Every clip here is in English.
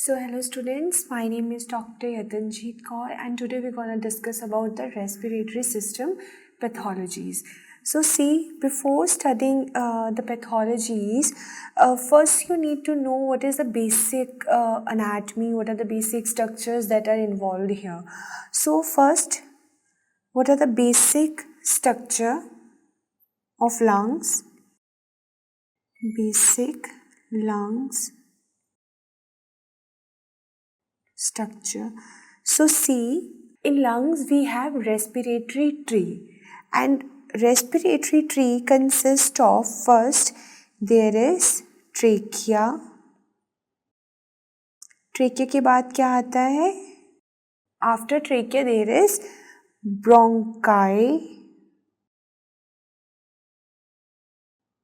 So hello students, my name is Dr. Yatanjeet Kaur and today we're going to discuss about the respiratory system pathologies. So see, before studying the pathologies, first you need to know what is the basic anatomy, what are the basic structures that are involved here. So first, what are the basic structure of lungs? Basic lungs structure. So see, in lungs we have respiratory tree, and respiratory tree consists of, first there is trachea. Trachea के बाद क्या आता है? After trachea there is bronchi,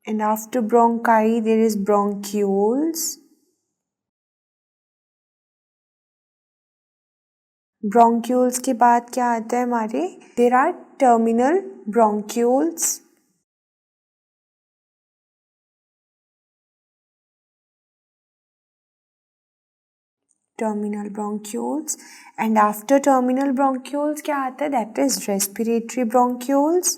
and after bronchi there is bronchioles. Bronchioles के बाद क्या आता है हमारे? There are terminal bronchioles. Terminal bronchioles, and after terminal bronchioles क्या आता है? That is respiratory bronchioles.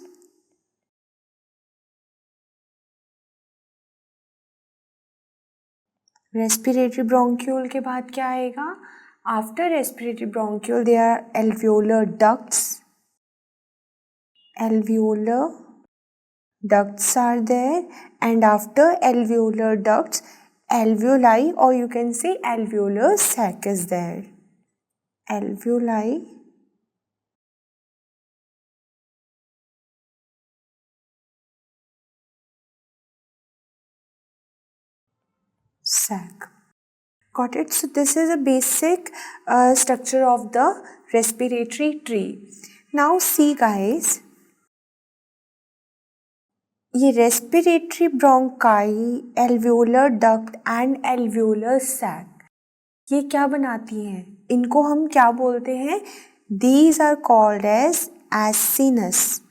Respiratory bronchiole के बाद क्या आएगा? After respiratory bronchiole they are alveolar ducts. Alveolar ducts are there, and after alveolar ducts, alveoli, or you can say alveolar sac is there. Alveoli sac. Got it? So this is a basic structure of the respiratory tree. Now see guys, ये respiratory bronchi, alveolar duct and alveolar sac ये क्या बनाती हैं? इनको हम क्या बोलते हैं? These are called as acinus.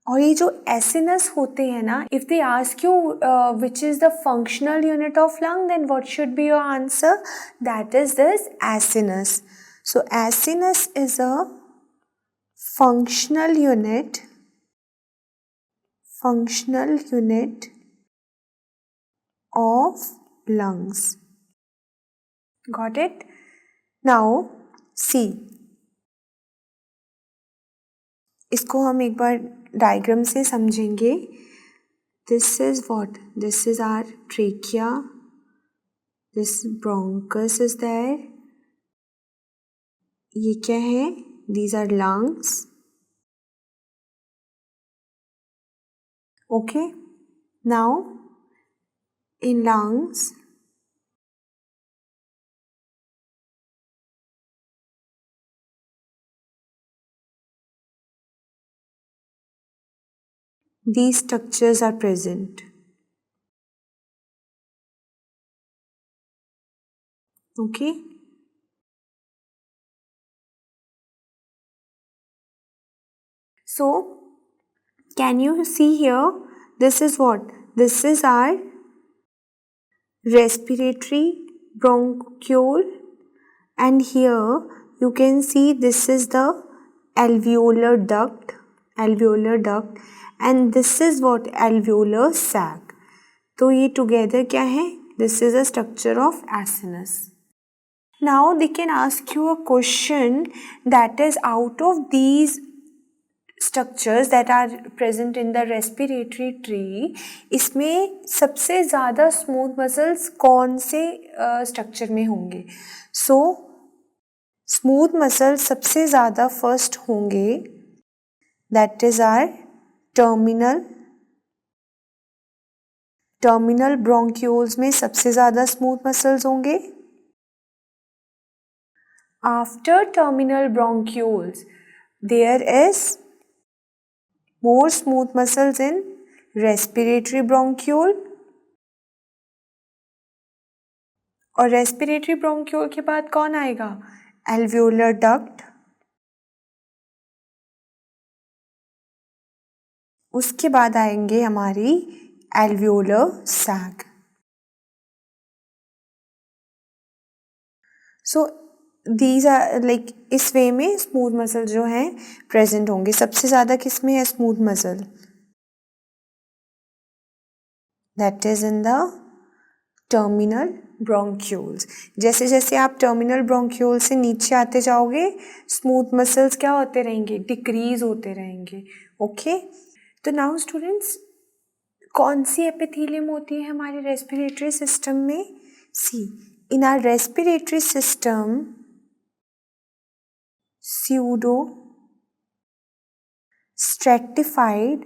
और ये जो एसिनस होते हैं ना, if they ask you which is the functional unit of lung, then what should be your answer? That is this acinus. So acinus is a functional unit of lungs. Got it? Now see, इसको हम एक बार diagram से समझेंगे. This is what? This is our trachea. This bronchus is there. ये क्या है? These are lungs. Okay. Now in lungs these structures are present. Okay. So can you see here? This is what? This is our respiratory bronchiole, and here you can see this is the alveolar duct, and this is what? Alveolar sac. तो ये together क्या है? This is a structure of acinus. Now they can ask you a question, that is, out of these structures that are present in the respiratory tree, इसमें सबसे ज़्यादा smooth muscles कौन से structure में होंगे? सो स्मूथ मसल्स सबसे ज़्यादा first होंगे, that is are terminal bronchioles में सबसे ज़्यादा स्मूथ मसल्स होंगे. After terminal bronchioles there is more smooth muscles in respiratory bronchiole, और respiratory bronchiole के बाद कौन आएगा? alveolar duct. उसके बाद आएंगे हमारी alveolar sac. So these are like इस वे में स्मूथ मसल जो हैं प्रेजेंट होंगे. सबसे ज़्यादा किस में है smooth muscle? That is in the terminal bronchioles. जैसे जैसे आप टर्मिनल ब्रोंक्यूल से नीचे आते जाओगे स्मूथ मसल्स क्या होते रहेंगे? डिक्रीज होते रहेंगे. ओके. तो नाउ स्टूडेंट्स, कौन सी एपिथेलियम होती है हमारे रेस्पिरेटरी सिस्टम में? See, in our respiratory system pseudo stratified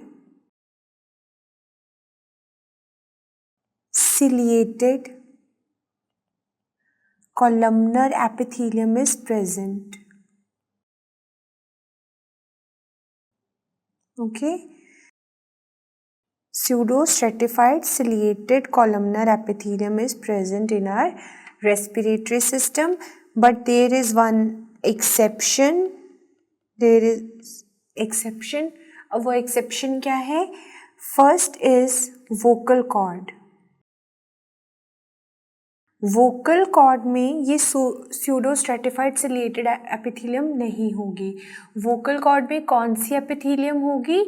ciliated columnar epithelium is present. Okay. Pseudo stratified ciliated columnar epithelium is present in our respiratory system, but there is one exception. There is exception. अब वो exception क्या है? First is vocal cord. Vocal cord में ये pseudo stratified ciliated epithelium नहीं होगी. Vocal cord में कौन सी एपिथेलियम होगी?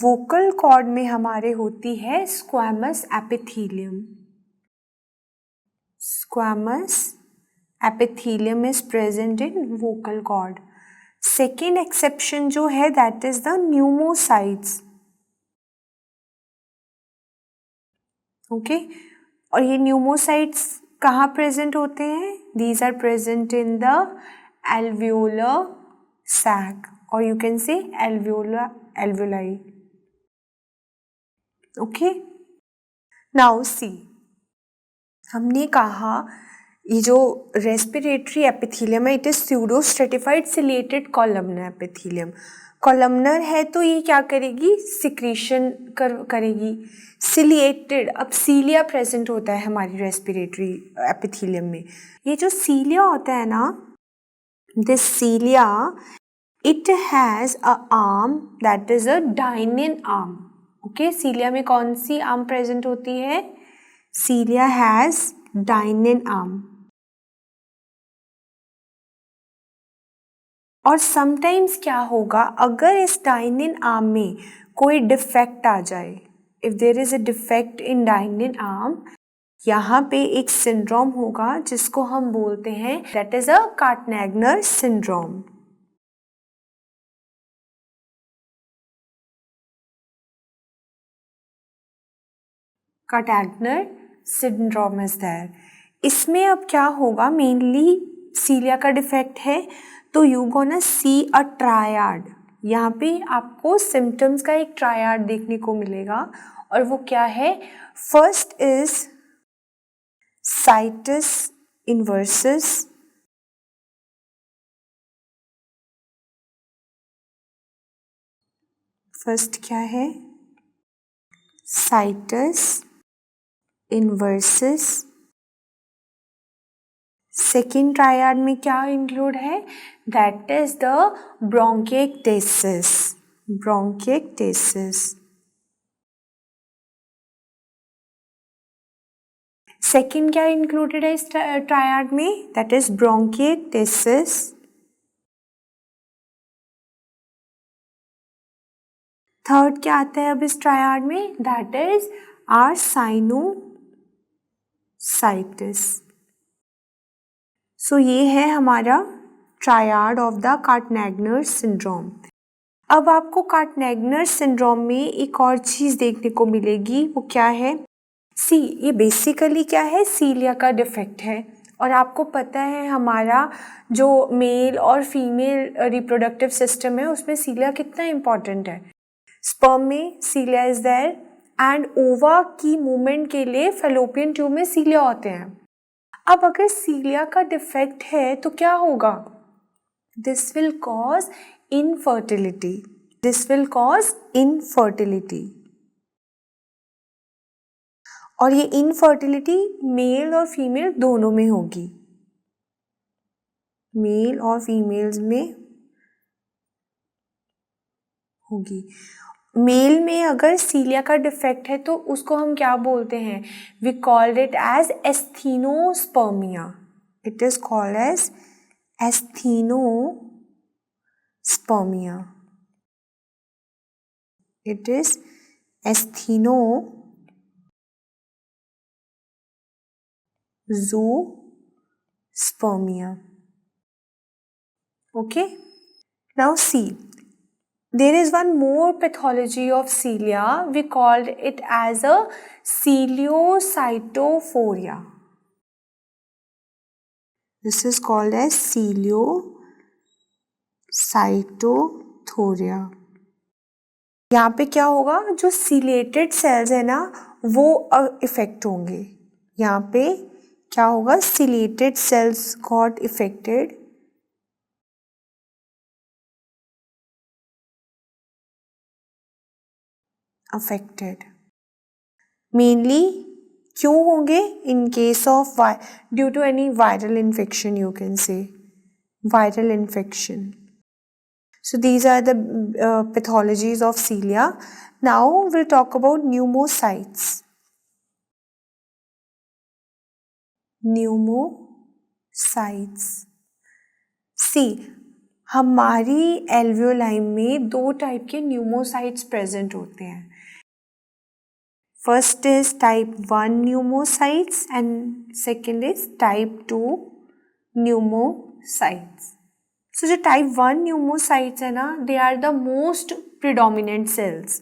वोकल कॉर्ड में हमारे होती है squamous epithelium. Squamous epithelium is present in vocal cord. Second exception जो है that is the pneumocytes. Okay. और ये न्यूमोसाइट्स कहाँ प्रेजेंट होते हैं? These are present in the alveolar sac or you can say alveoli. Okay. Now see, हमने कहा ये जो रेस्पिरेटरी एपिथेलियम है it is pseudo stratified ciliated columnar epithelium. Columnar है तो ये क्या करेगी? सिक्रीशन करेगी. सिलिएटेड, अब सीलिया प्रेजेंट होता है हमारी रेस्पिरेटरी एपिथेलियम में. ये जो सीलिया होता है ना, this cilia it has a arm that is a dynein arm. Okay. Cilia में कौन सी आर्म प्रेजेंट होती है? Cilia has dynein arm. और समटाइम्स क्या होगा, अगर इस डाइनिन आर्म में कोई डिफेक्ट आ जाए, if there is a defect in dynein arm, यहाँ पे एक सिंड्रोम होगा जिसको हम बोलते हैं that is a Kartagener syndrome. Kartagener syndrome is there. इसमें अब क्या होगा, मेनली सीलिया का डिफेक्ट है तो you gonna C a triad. यहाँ पे आपको सिम्टम्स का एक ट्रायड देखने को मिलेगा और वो क्या है? First is situs inversus. First क्या है? साइटस इन्वर्सस. सेकेंड ट्रायड में क्या इंक्लूड है? That is the bronchiectasis. Bronchiectasis. Second क्या इंक्लूडेड है इस ट्रायड में? That is bronchiectasis. थर्ड क्या आता है अब इस ट्रायड में? That is our sinusitis. So ये है हमारा triad of the Kartagener syndrome. अब आपको कार्टनैगनर सिंड्रोम में एक और चीज़ देखने को मिलेगी, वो क्या है? सी, ये बेसिकली क्या है? सीलिया का डिफेक्ट है. और आपको पता है हमारा जो मेल और फीमेल रिप्रोडक्टिव सिस्टम है उसमें सीलिया कितना इम्पॉर्टेंट है. स्पर्म में सीलिया इज देयर एंड ओवा की मूवमेंट के लिए फैलोपियन ट्यूब में सीलिया होते हैं. अब अगर सीलिया का डिफेक्ट है तो क्या होगा? This will cause infertility. This will cause infertility. और ये इनफर्टिलिटी मेल और फीमेल दोनों में होगी. मेल और फीमेल्स में होगी. मेल में अगर सीलिया का डिफेक्ट है तो उसको हम क्या बोलते हैं? We called it as asthenospermia. It is called as asthenospermia. It is asthenozoospermia. Okay. Now see, there is one more pathology of cilia. We called it as a ciliocytophoria. This is called as ciliocytophoria. यहाँ पे क्या होगा, जो chelated sales है ना वो effect होंगे. यहाँ पे क्या होगा, ciliated cells got effected. Affected mainly क्यों होंगे, in case of due to any viral infection, you can say viral infection. So these are the pathologies of cilia. Now we'll talk about pneumocytes. Pneumocytes. See, हमारी alveoli में दो type के pneumocytes present होते हैं. First is type 1 pneumocytes and second is type 2 pneumocytes. So जो type 1 pneumocytes है ना, they are the most predominant cells.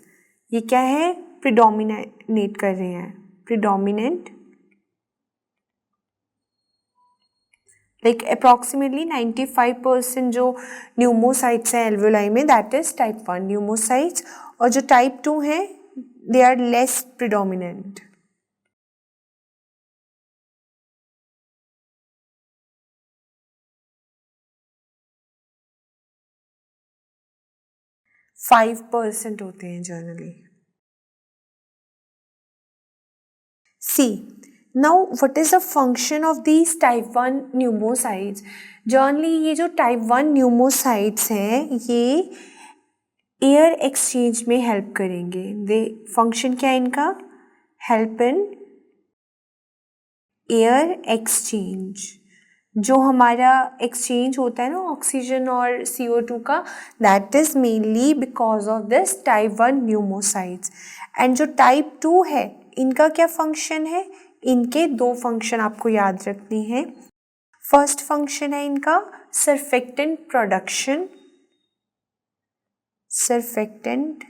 ये क्या है, प्रिडोमिनेट कर रहे हैं, प्रिडोमिनेंट, लाइक अप्रॉक्सीमेटली 95% जो न्यूमोसाइट्स हैं एल्वियोलाई में, दैट इज टाइप 1 न्यूमोसाइट्स. और जो टाइप 2 हैं, they are less predominant. Five 5% होते हैं generally. See, now what is the function of these type 1 pneumocytes. Generally ये जो टाइप 1 न्यूमोसाइट्स हैं, ये एयर एक्सचेंज में हेल्प करेंगे. दे फंक्शन क्या है इनका, हेल्प इन एयर एक्सचेंज. जो हमारा एक्सचेंज होता है ना ऑक्सीजन और CO2 का, that is mainly because of this type 1 pneumocytes. And जो टाइप 2 है, इनका क्या फंक्शन है, इनके दो फंक्शन आपको याद रखने हैं. फर्स्ट फंक्शन है इनका सर्फेक्टेंट प्रोडक्शन. Surfactant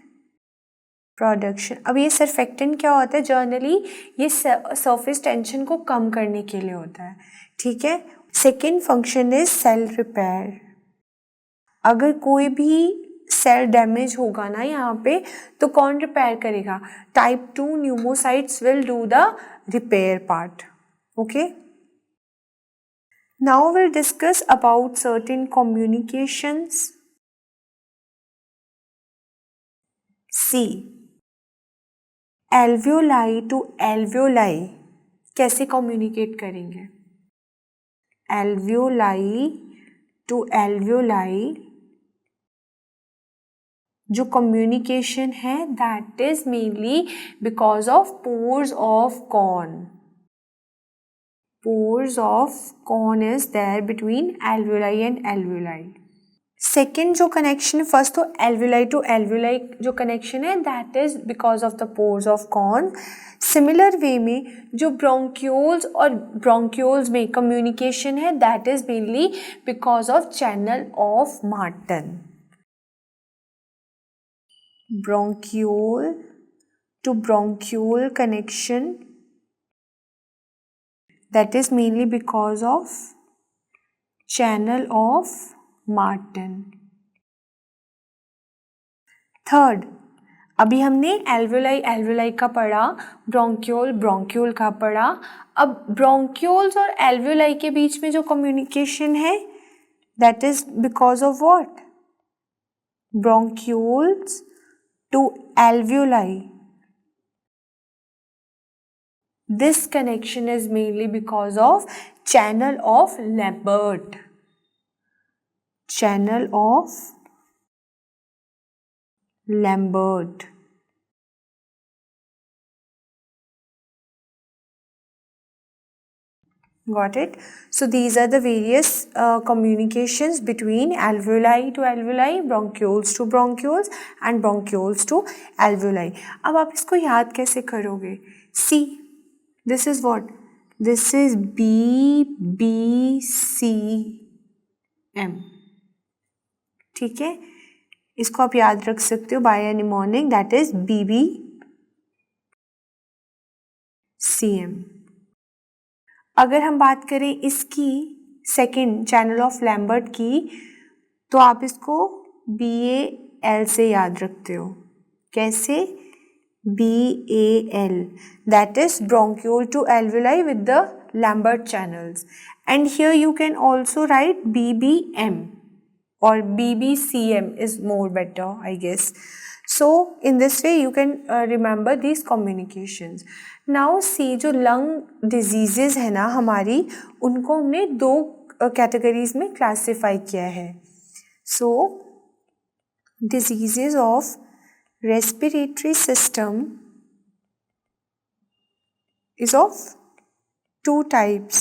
production. अब ये सर्फेक्टेंट क्या होता है, जनरली ये सरफेस टेंशन को कम करने के लिए होता है. ठीक है. Second function is cell repair. अगर कोई भी सेल डैमेज होगा ना यहाँ पे, तो कौन रिपेयर करेगा, type 2 pneumocytes will do the repair part. Okay. Now will discuss about certain communications. See, alveoli to alveoli कैसे कम्युनिकेट करेंगे. एल्वियोलाई टू एल्वियोलाई जो कम्युनिकेशन है, that is mainly because of pores of Kohn. Pores of Kohn is there between alveoli and alveoli. Second जो connection, first तो alveoli to alveoli जो connection है, that is because of the pores of Kohn. Similar वे में जो bronchioles और bronchioles में communication है, that is mainly because of channel of Martin. Bronchiole to bronchiole connection, that is mainly because of channel of Martin. Third, अभी हमने alveoli का पढ़ा, bronchiole का पढ़ा. अब ब्रोंक्यूल्स और एल्वियोलाई के बीच में जो कम्युनिकेशन है, that is because of what, bronchioles to alveoli. This connection is mainly because of channel of Lambert. Channel of Lambert. Got it? So these are the various communications between alveoli to alveoli, bronchioles to bronchioles and bronchioles to alveoli. अब आप इसको याद कैसे करोगे? C, this is what? This is B, B, C, M. ठीक है, इसको आप याद रख सकते हो by a mnemonic, that is B B C M. अगर हम बात करें इसकी सेकेंड चैनल ऑफ लैम्बर्ट की, तो आप इसको बी ए एल से याद रखते हो. कैसे? B A L, that is bronchiole to alveoli with the Lambert channels. And here you can also write B B M or BBCM is more better, I guess. So in this way you can remember these communications. Now see, जो lung diseases है ना हमारी, उनको हमने दो categories में classify किया है. So diseases of respiratory system is of two types.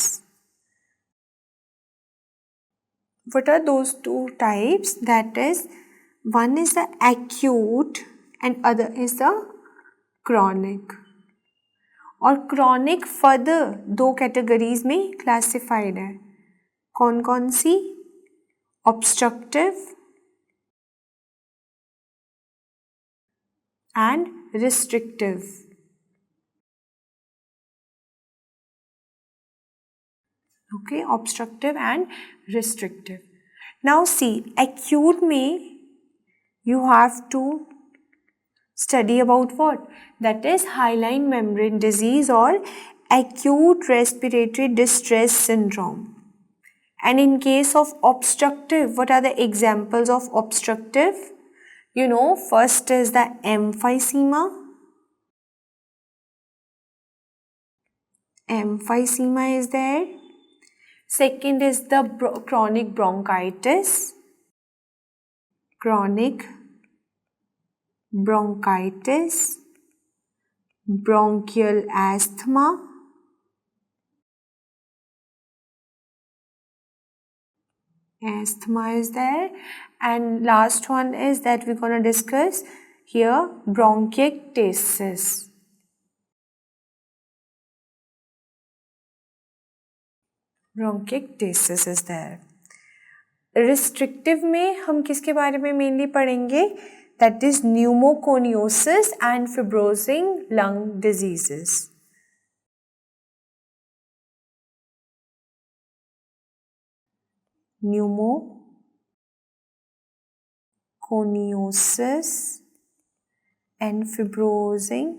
What are those two types? That is, one is the acute and other is the chronic. और chronic further दो categories में classified है. कौन कौन सी? Obstructive and restrictive. Okay, obstructive and restrictive. Now see, acute में you have to study about what? That is hyaline membrane disease or acute respiratory distress syndrome. And in case of obstructive, what are the examples of obstructive? You know, first is the emphysema. Emphysema is there. Second is the chronic bronchitis. Chronic bronchitis. Bronchial asthma. Asthma is there. And last one is that we're going to discuss here, bronchiectasis. Bronchiectasis is there. Restrictive में हम किसके बारे में mainly पढ़ेंगे? That is pneumoconiosis and fibrosing lung diseases. Pneumoconiosis and fibrosing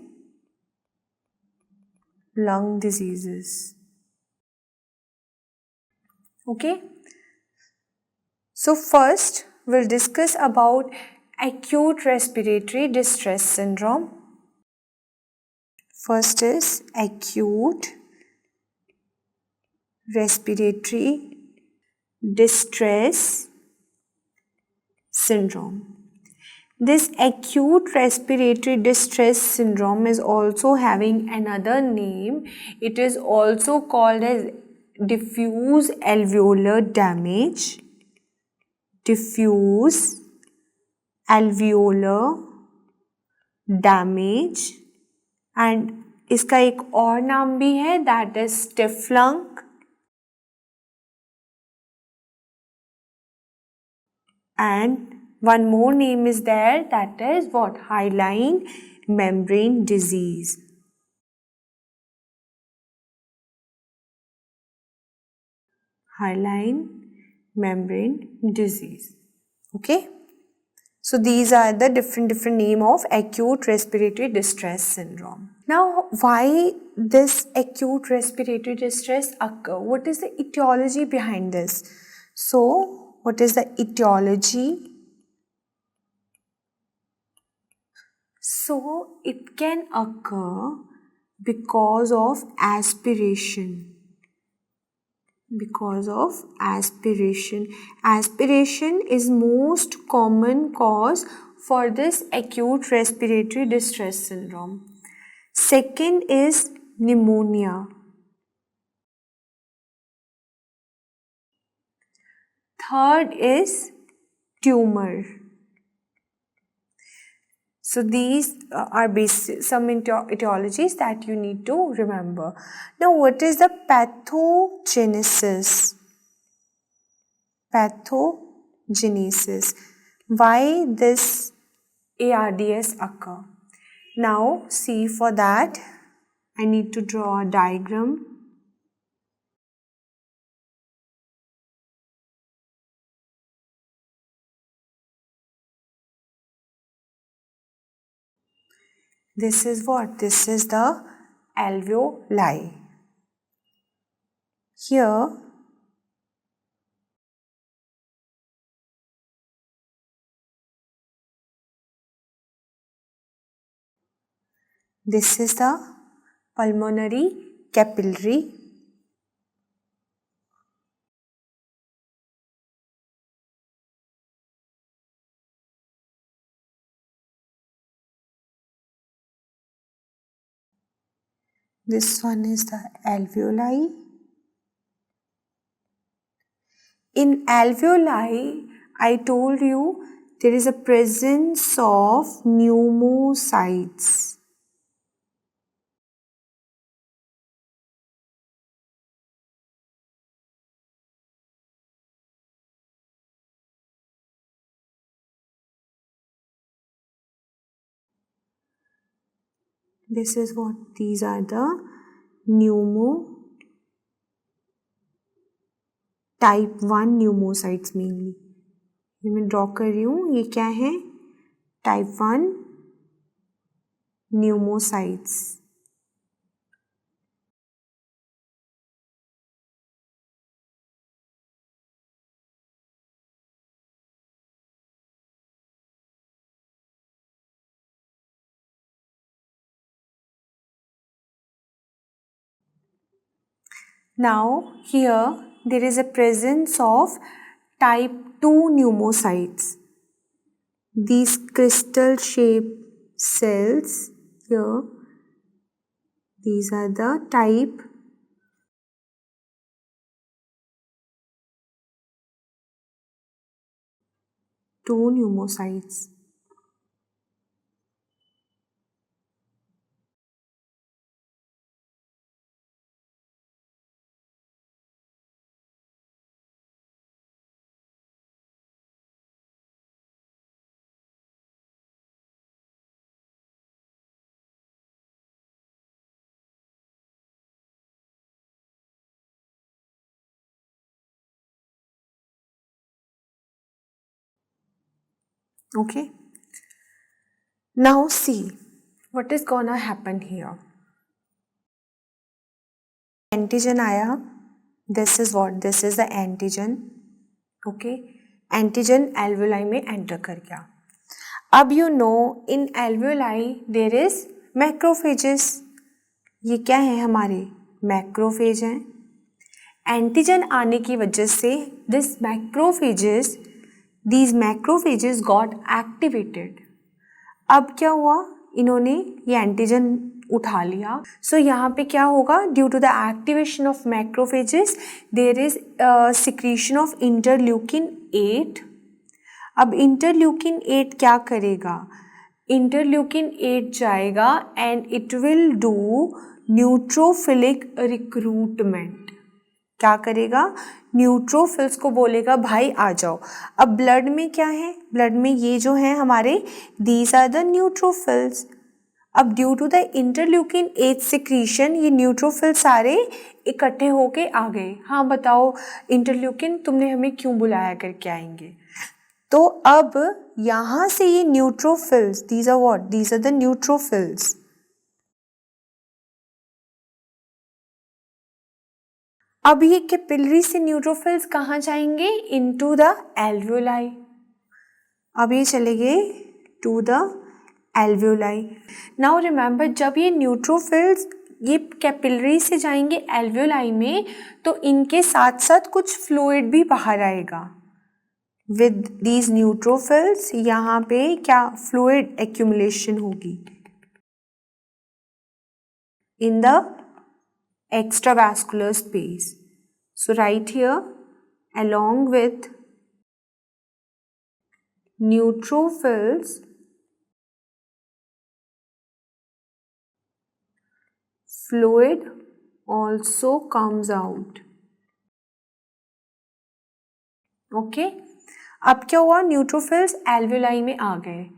lung diseases. Okay, so first we'll discuss about acute respiratory distress syndrome. First is acute respiratory distress syndrome. This acute respiratory distress syndrome is also having another name. It is also called as diffuse alveolar damage. Diffuse alveolar damage. And इसका एक और नाम भी है, that is stiff lung. And one more name is there, that is what? Hyaline membrane disease. Hyaline membrane disease. Okay, so these are the different name of acute respiratory distress syndrome. Now, why this acute respiratory distress occur? What is the etiology behind this? So what is the etiology? So it can occur because of aspiration. Because of aspiration. Aspiration is most common cause for this acute respiratory distress syndrome. Second is pneumonia. Third is tumor. So these are some etiologies that you need to remember. Now what is the pathogenesis? Pathogenesis. Why this ARDS occur? Now see, for that I need to draw a diagram. This is what? This is the alveoli. Here this is the pulmonary capillary. This one is the alveoli. In alveoli, I told you there is a presence of pneumocytes. This is what? These are the type 1 pneumocytes mainly. ये मैं draw कर रही हूँ, ये क्या है? Type 1 pneumocytes. Now here there is a presence of type 2 pneumocytes. These crystal shaped cells here, these are the type 2 pneumocytes. Okay. Now see what is gonna happen here. Antigen आया. This is what? This is the antigen. Okay. Antigen alveoli में enter कर गया. अब you know in alveoli there is macrophages. ये क्या है हमारे? Macrophage हैं. एंटीजन आने की वजह से these macrophages got activated. अब क्या हुआ? इन्होंने ये एंटीजन उठा लिया. सो यहाँ पे क्या होगा? Due to the activation of macrophages there is secretion of interleukin 8. अब इंटरल्यूकिन 8 क्या करेगा? इंटरल्यूकिन 8 जाएगा and it will do neutrophilic recruitment. क्या करेगा? न्यूट्रोफिल्स को बोलेगा भाई आ जाओ. अब ब्लड में क्या है? ब्लड में ये जो है हमारे दीज आर द न्यूट्रोफिल्स. अब due to the interleukin 8 secretion ये न्यूट्रोफिल सारे इकट्ठे होके आ गए. हाँ बताओ इंटरल्यूकिन तुमने हमें क्यों बुलाया करके आएंगे. तो अब यहाँ से ये neutrophils, these are what? These are the neutrophils. अब ये कैपिलरी से न्यूट्रोफिल्स कहाँ जाएंगे? Into the alveoli. अब ये चले गए to the alveoli. Now remember जब ये न्यूट्रोफिल्स ये कैपिलरी से जाएंगे एल्वियोलाई में तो इनके साथ साथ कुछ फ्लूइड भी बाहर आएगा. विद दीज न्यूट्रोफिल्स यहाँ पे क्या फ्लूइड एक्यूमुलेशन होगी in the extravascular space. So right here along with neutrophils fluid also comes out. Okay अब क्या हुआ, न्यूट्रोफिल्स एल्वेलाई में आ गए.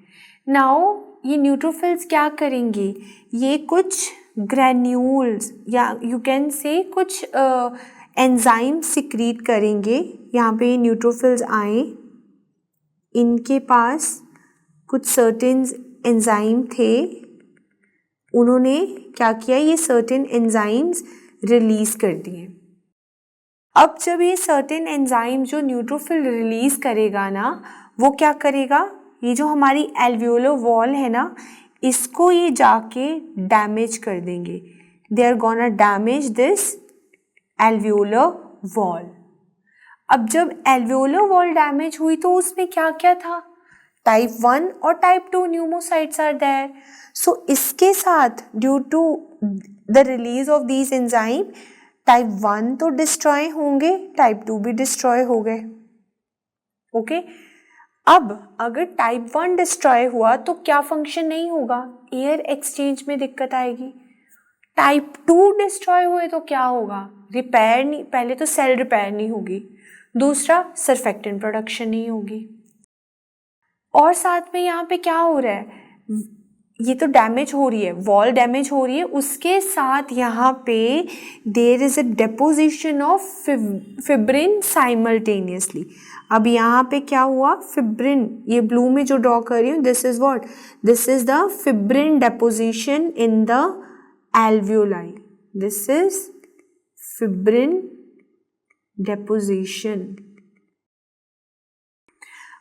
नाउ ये न्यूट्रोफिल्स क्या करेंगे, ये कुछ ग्रैन्यूल्स या यू कैन से कुछ एंजाइम सिक्रीट करेंगे. यहाँ पे न्यूट्रोफिल्स आए, इनके पास कुछ सर्टेन एंजाइम थे, उन्होंने क्या किया, ये सर्टेन एंजाइम्स रिलीज कर दिए. अब जब ये सर्टेन एंजाइम जो न्यूट्रोफिल रिलीज करेगा ना, वो क्या करेगा, ये जो हमारी एल्वियोलर वॉल है ना, इसको ये जाके डैमेज कर देंगे. They are gonna damage this alveolar wall. अब जब एल्वियोलर वॉल डैमेज हुई तो उसमें क्या क्या था, टाइप 1 और type 2 pneumocytes are there. So इसके साथ due to the release of these enzyme type 1 तो डिस्ट्रॉय होंगे, टाइप 2 भी डिस्ट्रॉय हो गए. ओके अब अगर टाइप 1 डिस्ट्रॉय हुआ तो क्या फंक्शन नहीं होगा, एयर एक्सचेंज में दिक्कत आएगी. टाइप 2 डिस्ट्रॉय हुए तो क्या होगा, रिपेयर नहीं, पहले तो सेल रिपेयर नहीं होगी, दूसरा सर्फेक्टेंट प्रोडक्शन नहीं होगी. और साथ में यहाँ पे क्या हो रहा है, ये तो डैमेज हो रही है, वॉल डैमेज हो रही है, उसके साथ यहाँ पे there is a deposition of fibrin simultaneously. अब यहाँ पे क्या हुआ, फिब्रिन, ये ब्लू में जो ड्रॉ कर रही हूँ, this is what, this is the fibrin deposition in the alveoli. This is fibrin deposition.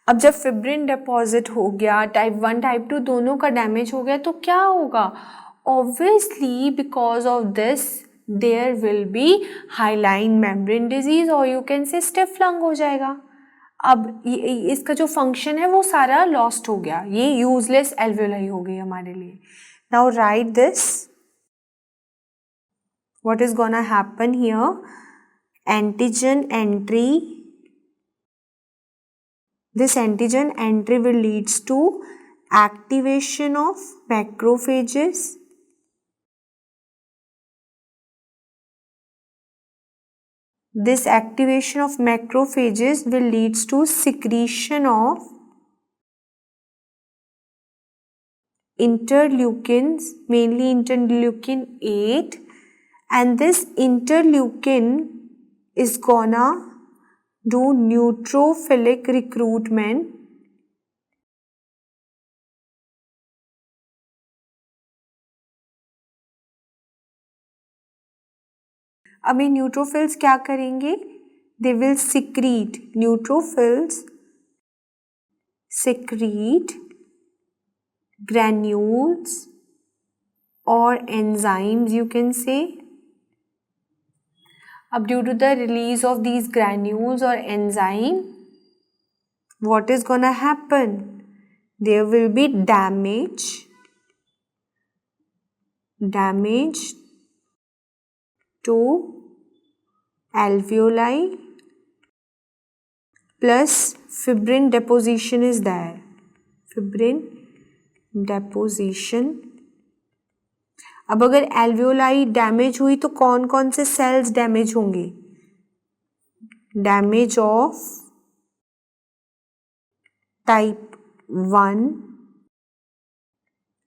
अब जब फिब्रिन डिपॉजिट हो गया, टाइप 1 टाइप 2 दोनों का डैमेज हो गया, तो क्या होगा, obviously because of this there will be hyaline membrane disease और you can say stiff lung हो जाएगा. अब इसका जो फंक्शन है वो सारा लॉस्ट हो गया, ये यूजलेस एल्वियोलाई हो गई हमारे लिए. Now right this, what is gonna happen here, antigen entry. This antigen entry will leads to activation of macrophages. This activation of macrophages will leads to secretion of interleukins, mainly interleukin 8, and this interleukin is gonna do neutrophilic recruitment. अभी neutrophils क्या करेंगे, they will secrete, neutrophils secrete granules or enzymes you can say. अब due to the release of these granules or enzyme, what is gonna happen? There will be damage to alveoli plus fibrin deposition is there. Fibrin deposition. अब अगर alveoli damage हुई तो कौन कौन से cells damage होंगे? Damage of type 1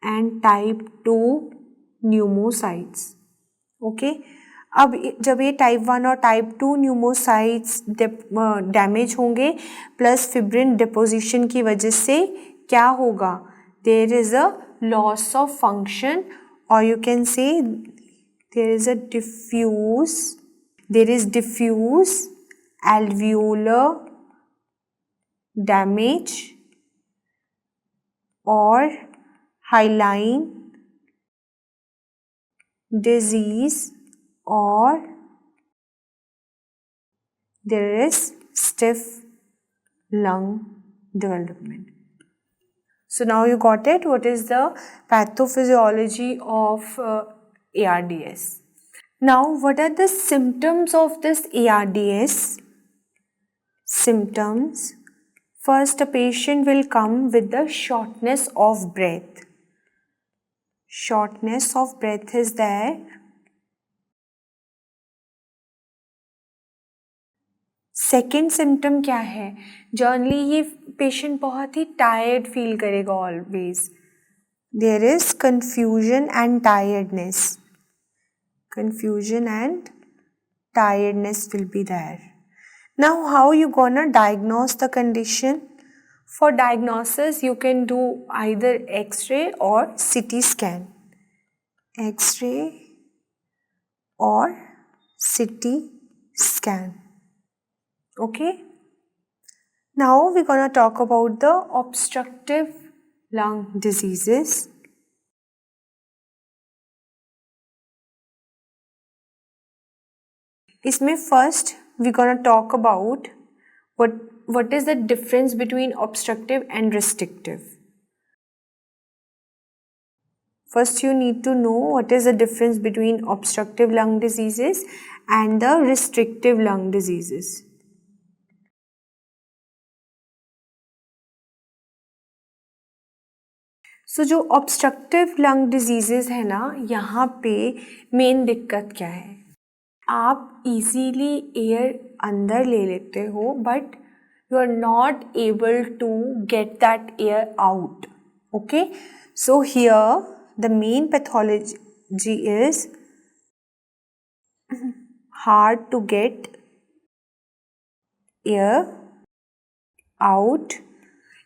and type 2 pneumocytes. Okay, अब जब ये टाइप 1 और टाइप 2 न्यूमोसाइट्स डैमेज होंगे प्लस फिब्रिन डिपोजिशन की वजह से क्या होगा? There is a loss of function, or you can say there is diffuse alveolar damage or hyaline disease, or there is stiff lung development. So now you got it. What is the pathophysiology of ARDS? Now, what are the symptoms of this ARDS? Symptoms: First, a patient will come with the shortness of breath. Shortness of breath is there. Second symptom क्या है? Generally ये patient बहुत ही tired feel करेगा always. There is confusion and tiredness. Confusion and tiredness will be there. Now how you gonna diagnose the condition? For diagnosis you can do either X-ray or CT scan. X-ray or CT scan. Okay. Now we're gonna talk about the obstructive lung diseases. इसमें first we're gonna talk about what is the difference between obstructive and restrictive. First you need to know what is the difference between obstructive lung diseases and the restrictive lung diseases. So जो obstructive lung diseases है ना, यहाँ पे main दिक्कत क्या है? आप easily air अंदर ले लेते हो but you are not able to get that air out. Okay, so here the main pathology is hard to get air out.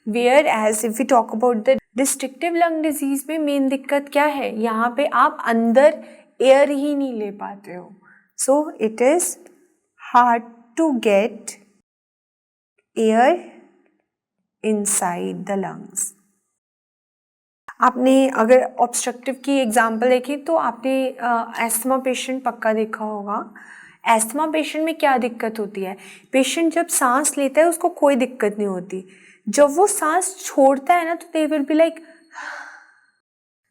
Whereas if we talk about the restrictive lung disease में main दिक्कत क्या है? यहाँ पे आप अंदर air ही नहीं ले पाते हो. So it is hard to get air inside the lungs. आपने अगर ऑब्स्ट्रक्टिव की एग्जांपल देखी तो आपने एस्थमा पेशेंट पक्का देखा होगा. एस्थमा पेशेंट में क्या दिक्कत होती है? पेशेंट जब सांस लेता है उसको कोई दिक्कत नहीं होती. जब वो सांस छोड़ता है ना तो they will be like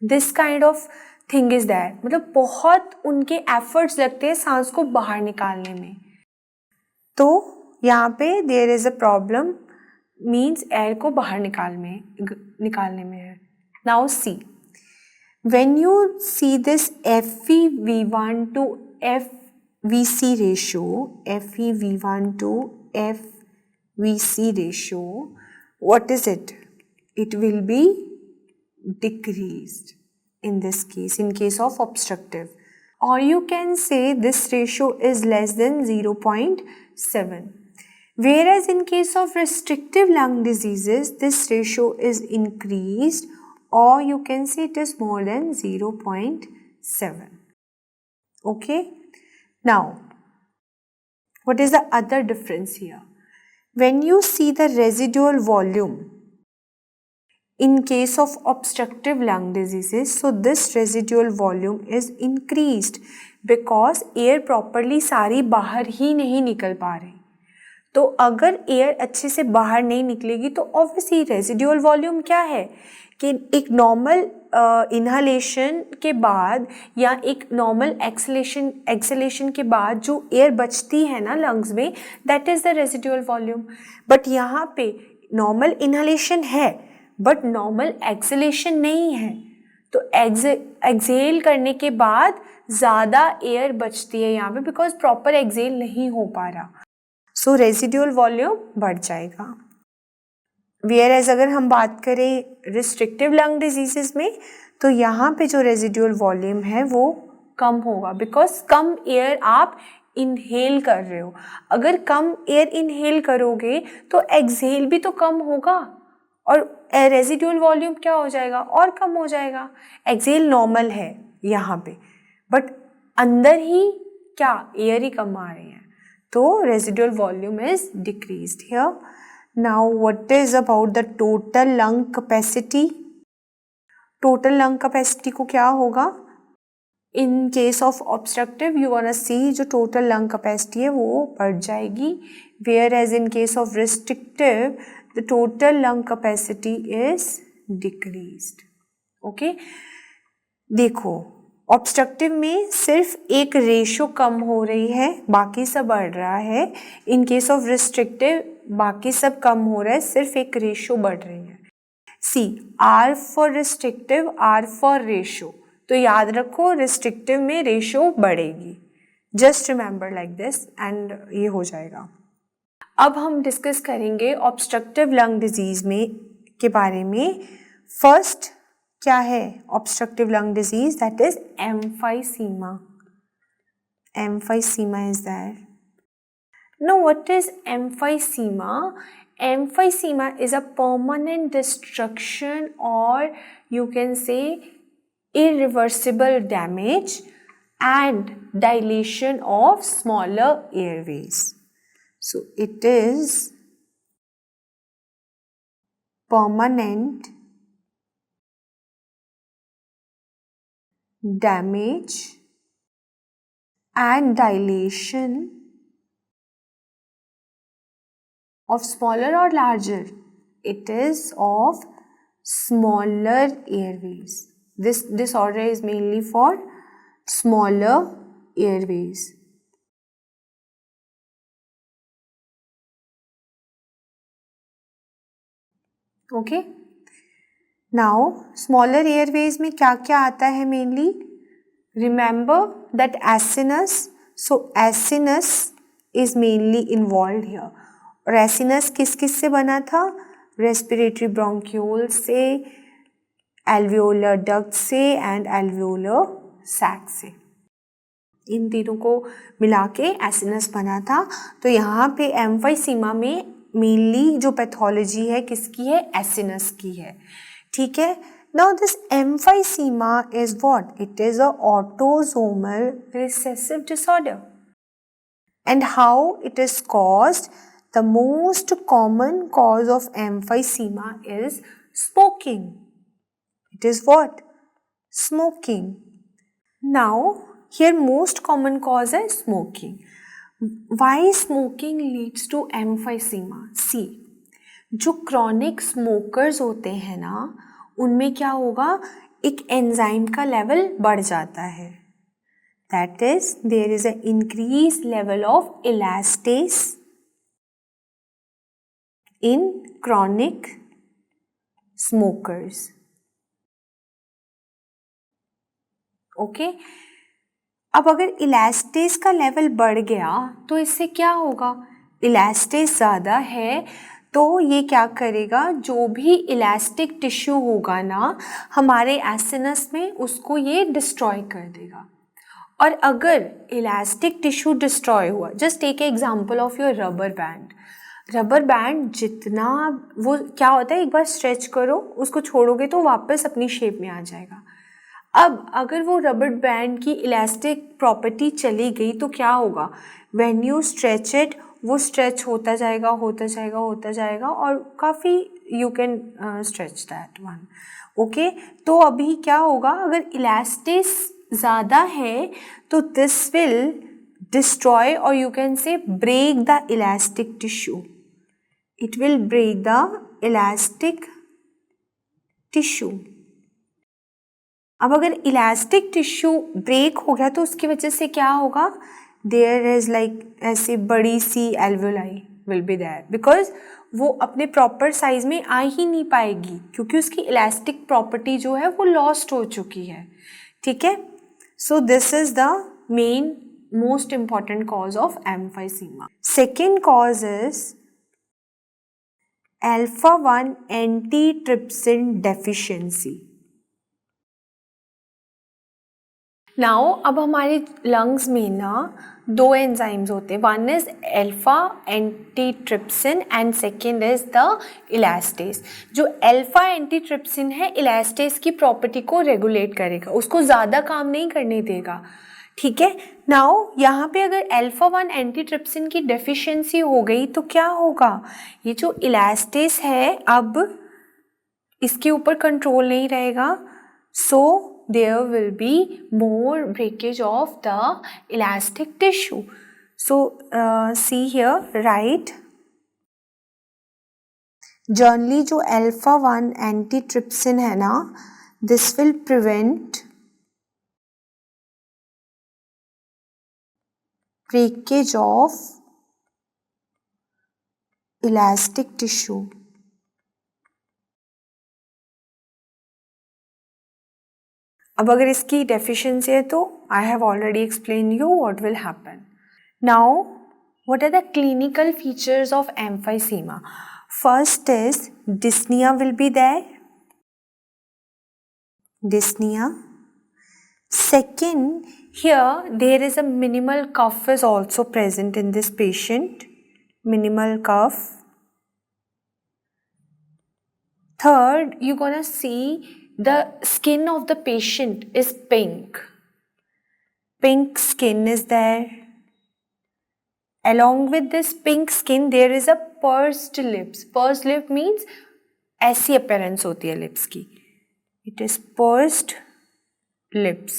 this kind of thing is that. मतलब बहुत उनके एफर्ट्स लगते हैं सांस को बाहर निकालने में. तो यहाँ पे there is a problem, means air को बाहर निकालने में है. Now see, when you see this FeV1 to FVC ratio, FeV1 to FVC ratio, what is it? It will be decreased. In this case, in case of obstructive, or you can say this ratio is less than 0.7. Whereas in case of restrictive lung diseases, this ratio is increased, or you can say it is more than 0.7. Okay. Now, what is the other difference here? When you see the residual volume in case of obstructive lung diseases, so this residual volume is increased because air properly सारी बाहर ही नहीं निकल पा रही. तो अगर air अच्छे से बाहर नहीं निकलेगी तो ऑब्वियसली रेजिड्यूअल वॉल्यूम क्या है कि एक नॉर्मल इनहलेशन के बाद या एक नॉर्मल एक्सलेशन के बाद जो एयर बचती है ना लंग्स में, that is the residual volume. But यहाँ पे नॉर्मल इनहलेशन है बट नॉर्मल एक्सलेशन नहीं है. तो एक्सहेल करने के बाद ज़्यादा एयर बचती है यहाँ पे बिकॉज प्रॉपर एक्सहेल नहीं हो पा रहा. सो रेजिड्यूअल वॉल्यूम बढ़ जाएगा. वेयर एज अगर हम बात करें रिस्ट्रिक्टिव लंग डिजीजेस में तो यहाँ पे जो रेजिड्यूअल वॉल्यूम है वो कम होगा बिकॉज कम एयर आप इनहेल कर रहे हो. अगर कम एयर इनहेल करोगे तो एक्सहेल भी तो कम होगा और रेजिड्यूअल वॉल्यूम क्या हो जाएगा और कम हो जाएगा. एक्सहेल नॉर्मल है यहाँ पे बट अंदर ही क्या एयर ही कम आ रही है. तो residual volume is decreased here. Now what is about the total lung capacity? Total lung capacity को क्या होगा? In case of obstructive you want to see जो टोटल लंग कैपेसिटी है वो बढ़ जाएगी. Whereas in case of restrictive the total lung capacity is decreased. Okay, देखो obstructive में सिर्फ एक रेशो कम हो रही है, बाकी सब बढ़ रहा है. इन केस ऑफ रिस्ट्रिक्टिव बाकी सब कम हो रहा है, सिर्फ एक रेशो बढ़ रही है. See, R for restrictive, R for ratio. तो याद रखो रिस्ट्रिक्टिव में रेशो बढ़ेगी. Just remember like this and ये हो जाएगा. अब हम डिस्कस करेंगे ऑब्स्ट्रक्टिव लंग डिजीज में के बारे में. फर्स्ट क्या है obstructive lung disease? That is emphysema. Emphysema is that. Now what is emphysema? Emphysema is a permanent destruction, or you can say irreversible damage and dilation of smaller airways. So it is permanent damage and dilation of smaller or larger? It is of smaller airways. This disorder is mainly for smaller airways. Okay. Now smaller airways में क्या क्या आता है mainly? Remember that acinus. So acinus is mainly involved here. और acinus किस किस से बना था? रेस्पिरेटरी ब्रोंक्यूल से, एल्वियोलर डक्ट से एंड एल्वियोलर सैक से. इन तीनों को मिला के एसिनस बना था. तो यहाँ पे एम्फाइसीमा में मेनली जो पैथोलॉजी है किसकी है? एसिनस की है. ठीक है. Now this emphysema is what? It is a autosomal recessive disorder. And how it is caused? The most common cause of emphysema is smoking. It is what? Smoking. Now, here most common cause is smoking. Why smoking leads to emphysema? See, जो chronic smokers होते हैं ना, उनमें क्या होगा? एक enzyme का level बढ़ जाता है. That is, there is an increased level of elastase in chronic smokers. Okay. अब अगर इलास्टेस का लेवल बढ़ गया तो इससे क्या होगा? इलास्टेस ज़्यादा है तो ये क्या करेगा? जो भी इलास्टिक टिश्यू होगा ना हमारे एसिनस में, उसको ये डिस्ट्रॉय कर देगा. और अगर इलास्टिक टिश्यू डिस्ट्रॉय हुआ, just take example of your rubber band. Rubber band जितना वो क्या होता है, एक बार स्ट्रेच करो, उसको छोड़ोगे तो वापस अपनी शेप में आ जाएगा. अब अगर वो रबर बैंड की इलास्टिक प्रॉपर्टी चली गई तो क्या होगा? व्हेन यू स्ट्रेच इट, वो स्ट्रेच होता जाएगा होता जाएगा होता जाएगा और काफ़ी you can stretch that one. Okay. तो अभी क्या होगा? अगर इलास्टिस ज़्यादा है तो दिस विल डिस्ट्रॉय और you can say break the elastic tissue. It will break the elastic tissue. अब अगर इलास्टिक टिश्यू ब्रेक हो गया तो उसकी वजह से क्या होगा? There is like ऐसी बड़ी सी alveoli will be there because वो अपने प्रॉपर साइज में आ ही नहीं पाएगी क्योंकि उसकी इलास्टिक प्रॉपर्टी जो है वो लॉस्ट हो चुकी है. ठीक है. So this is the main most important cause of emphysema. Second cause is alpha-1 antitrypsin deficiency. Now अब हमारे लंग्स में ना दो एंजाइम्स होते हैं. One is alpha antitrypsin and second is the इलास्टेस. जो अल्फा एंटीट्रिप्सिन है इलास्टेस की प्रॉपर्टी को रेगुलेट करेगा, उसको ज़्यादा काम नहीं करने देगा. ठीक है. नाउ यहाँ पे अगर अल्फा-1 एंटीट्रिप्सिन की डेफिशिएंसी हो गई तो क्या होगा? ये जो इलास्टेस है अब इसके ऊपर कंट्रोल नहीं रहेगा. सो there will be more breakage of the elastic tissue. So see here, right? Generally जो alpha-1 antitrypsin है ना, this will prevent breakage of elastic tissue. अब अगर इसकी deficiency है तो I have already explained you what will happen. Now, what are the clinical features of emphysema? First is dyspnea will be there. Dyspnea. Second, here there is a minimal cough is also present in this patient. Minimal cough. Third, you're gonna see the skin of the patient is pink. Pink skin is there. Along with this pink skin, there is a pursed lips. Pursed lip means ऐसी appearance होती है lips की. It is pursed lips.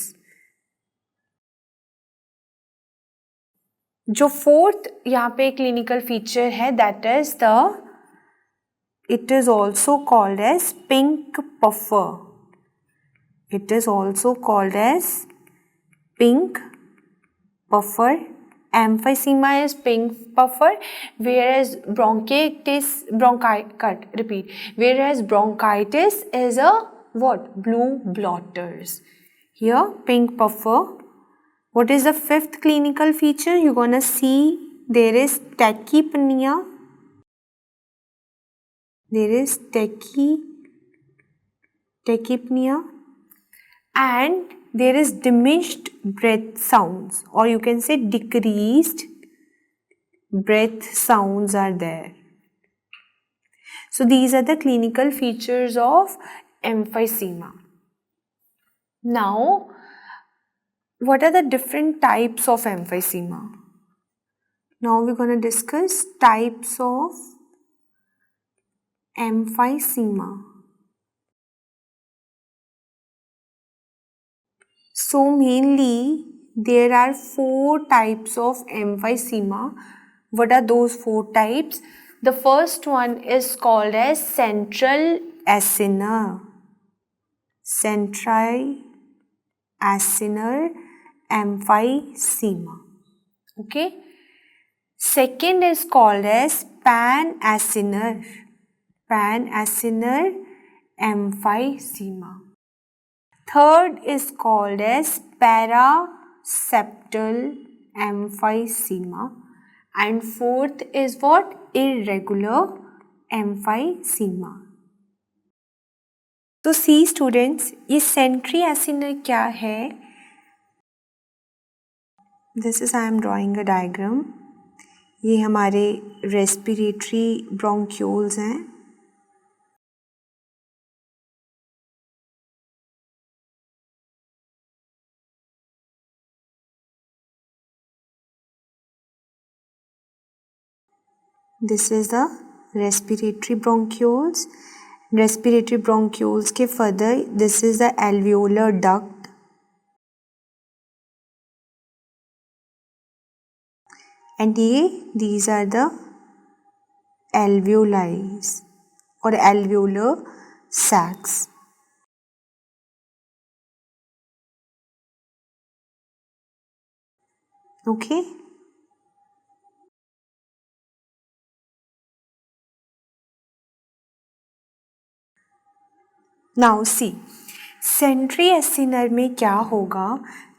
जो fourth यहाँ पे clinical feature है, that is it is also called as pink puffer. It is also called as pink puffer. Emphysema is pink puffer, whereas bronchitis is a what? Blue blotters. Here, pink puffer. What is the fifth clinical feature? You're gonna see there is tachypnea. There is tachypnea, and there is diminished breath sounds, or you can say decreased breath sounds are there. So these are the clinical features of emphysema. Now, what are the different types of emphysema? Now we're going to discuss types of emphysema. So mainly there are 4 types of emphysema. What are those 4 types? The first one is called as central acinar. Central acinar emphysema. Okay. Second is called as pan-acinar. Pan-acinar emphysema. Third is called as paraseptal emphysema. And fourth is what? Irregular emphysema. तो see students, ये centriacinar क्या है? This is I am drawing a diagram. ये हमारे respiratory bronchioles हैं. This is the respiratory bronchioles. Respiratory bronchioles के further this is the alveolar duct. And ये these are the alveoli or alveolar sacs. Okay. Now see, centriacinar में क्या होगा?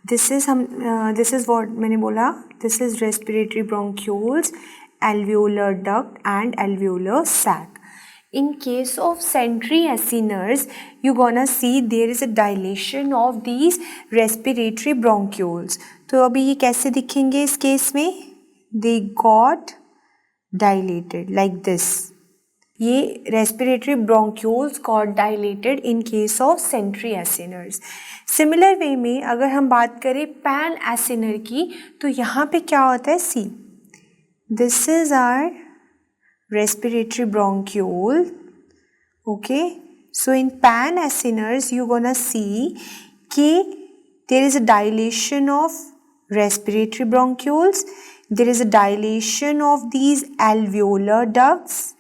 This is what मैंने बोला. This is respiratory bronchioles, alveolar duct and alveolar sac. In case of centry acinars, you're gonna see there is a dilation of these respiratory bronchioles. तो अभी ये कैसे दिखेंगे इस केस में? They got dilated like this. ये respiratory bronchioles got dilated in case of centry acinars. Similar way में अगर हम बात करें pan acinar की, तो यहाँ पे क्या होता है? See, this is our respiratory bronchiole. Okay, so in pan acinars you're gonna see that there is a dilation of respiratory bronchioles, there is a dilation of these alveolar ducts.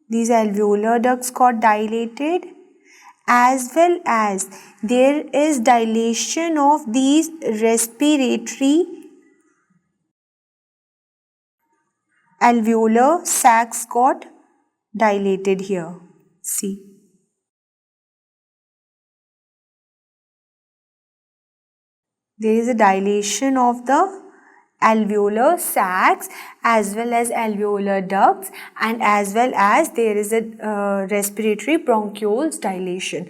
These alveolar ducts got dilated, as well as there is dilation of these respiratory alveolar sacs got dilated here. See. There is a dilation of the alveolar sacs as well as alveolar ducts, and as well as there is a respiratory bronchioles dilation.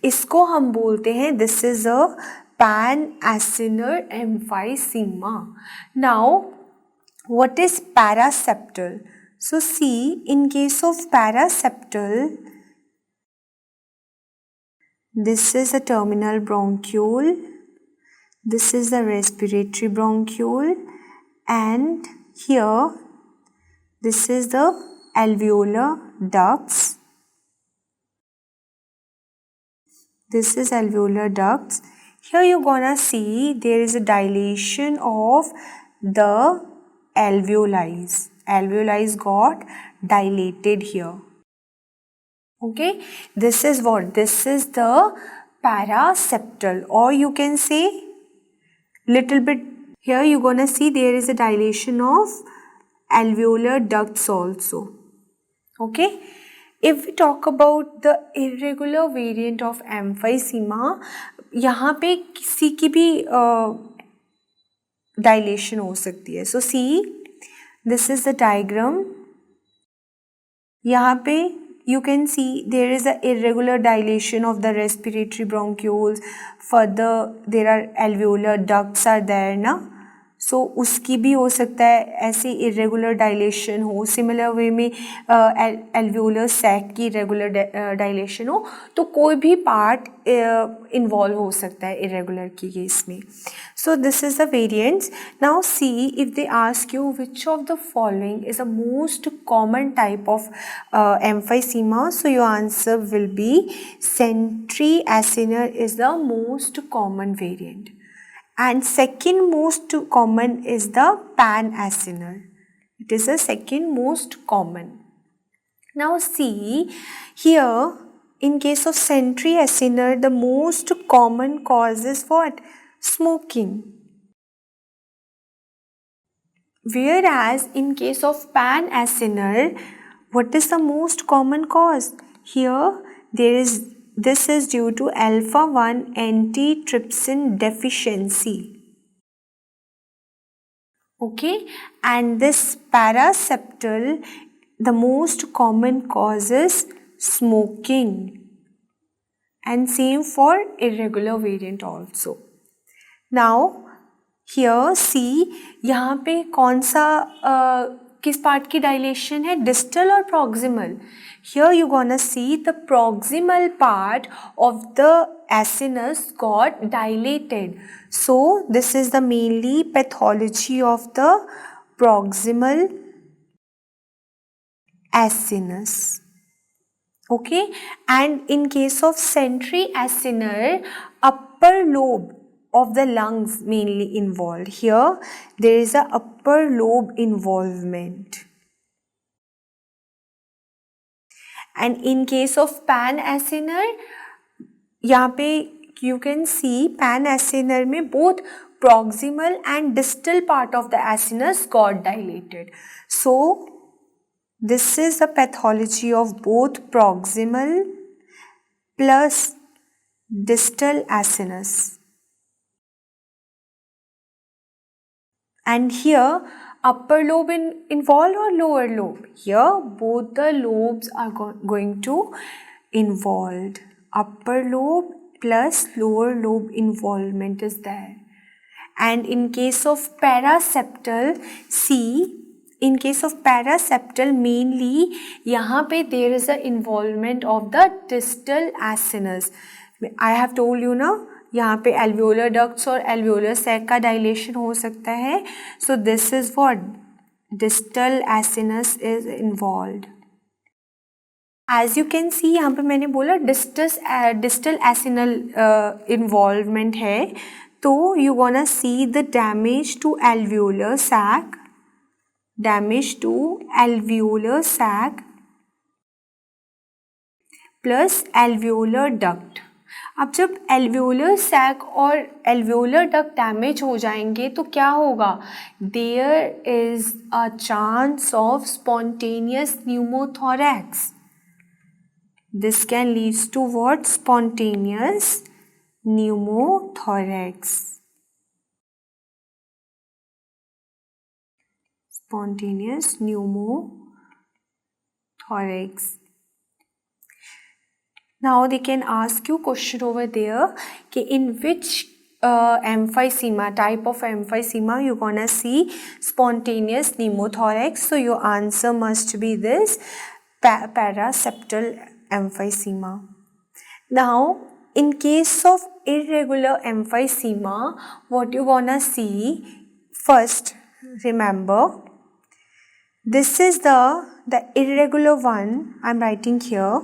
इसको हम बोलते हैं, this is a pan-acinar emphysema. Now, what is paraseptal? So see, in case of paraseptal, this is a terminal bronchiole, this is the respiratory bronchiole, and here this is the alveolar ducts. This is alveolar ducts. Here you're gonna see there is a dilation of the alveoli. Alveoli got dilated here. Okay, this is what? This is the paraseptal, or you can say little bit. Here you're gonna see there is a dilation of alveolar ducts also. Okay, if we talk about the irregular variant of emphysema, यहाँ पे किसी की भी dilation हो सकती है. So see, this is the diagram. यहाँ पे you can see there is a irregular dilation of the respiratory bronchioles. Further, there are alveolar ducts are there ना. So उसकी भी हो सकता है ऐसे irregular dilation हो. Similar way में alveolar sac की irregular dilation हो. तो कोई भी part involve हो सकता है irregular की केस में. So this is the variants. Now see, if they ask you which of the following is the most common type of emphysema, so your answer will be centri-acinar is the most common variant. And second most common is the pan-acinar. It is the second most common. Now see, here in case of centri-acinar, the most common cause is what? Smoking. Whereas in case of pan-acinar, what is the most common cause? Here this is due to alpha-1 antitrypsin deficiency. Okay, and this paraseptal, the most common cause is smoking, and same for irregular variant also. Now here see, यहाँ पे कौन सा किस part की dilation है? Distal और proximal. Here you gonna see the proximal part of the acinus got dilated. So this is the mainly pathology of the proximal acinus. Okay, and in case of centri-acinar, upper lobe of the lungs mainly involved. Here there is a upper lobe involvement. And in case of pan-acinar, यहाँ पे you can see pan-acinar में both proximal and distal part of the acinus got dilated. So this is the pathology of both proximal plus distal acinus. And here upper lobe involved or lower lobe? Here both the lobes are going to involved. Upper lobe plus lower lobe involvement is there. And in case of paraseptal, see, in case of paraseptal mainly यहाँ पे there is a involvement of the distal acinus. I have told you ना, यहाँ पे alveolar ducts और alveolar sac का dilation हो सकता है. So this is what? Distal acinus is involved. As you can see, यहाँ पे मैंने बोला distal acinal involvement है. तो you gonna see the damage to alveolar sac, plus alveolar duct. अब जब एल्वियोलर सैक और एल्वियोलर डक्ट डैमेज हो जाएंगे तो क्या होगा? There is a chance of spontaneous pneumothorax. This can leads to what? Spontaneous pneumothorax. Spontaneous pneumothorax. Now they can ask you question over there कि in which emphysema, type of emphysema you gonna see spontaneous pneumothorax. So your answer must be this paraseptal emphysema. Now in case of irregular emphysema, what you gonna see? First, remember, this is the irregular one I'm writing here.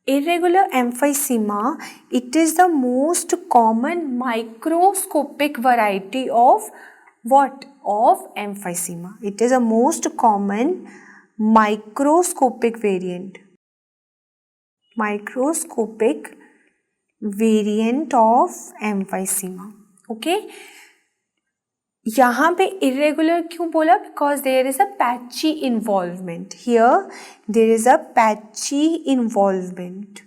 Irregular emphysema, it is the most common microscopic variety of what? Of emphysema. It is a most common microscopic variant. Microscopic variant of emphysema. Okay. यहाँ पे irregular क्यों बोला? Because there is a patchy involvement. Here there is a patchy involvement.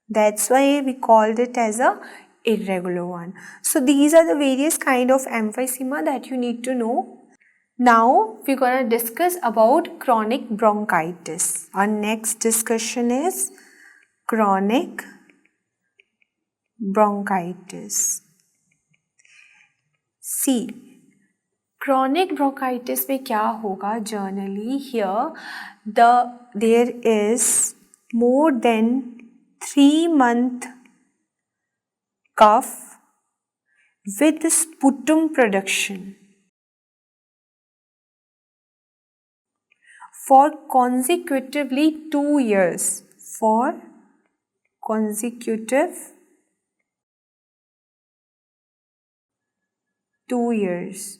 That's why we called it as a irregular one. So these are the various kind of emphysema that you need to know. Now we're gonna discuss about chronic bronchitis. Our next discussion is chronic bronchitis. See, chronic bronchitis में क्या होगा? Generally here there is more than 3-month cough with sputum production for consecutively 2 years. For consecutive 2 years.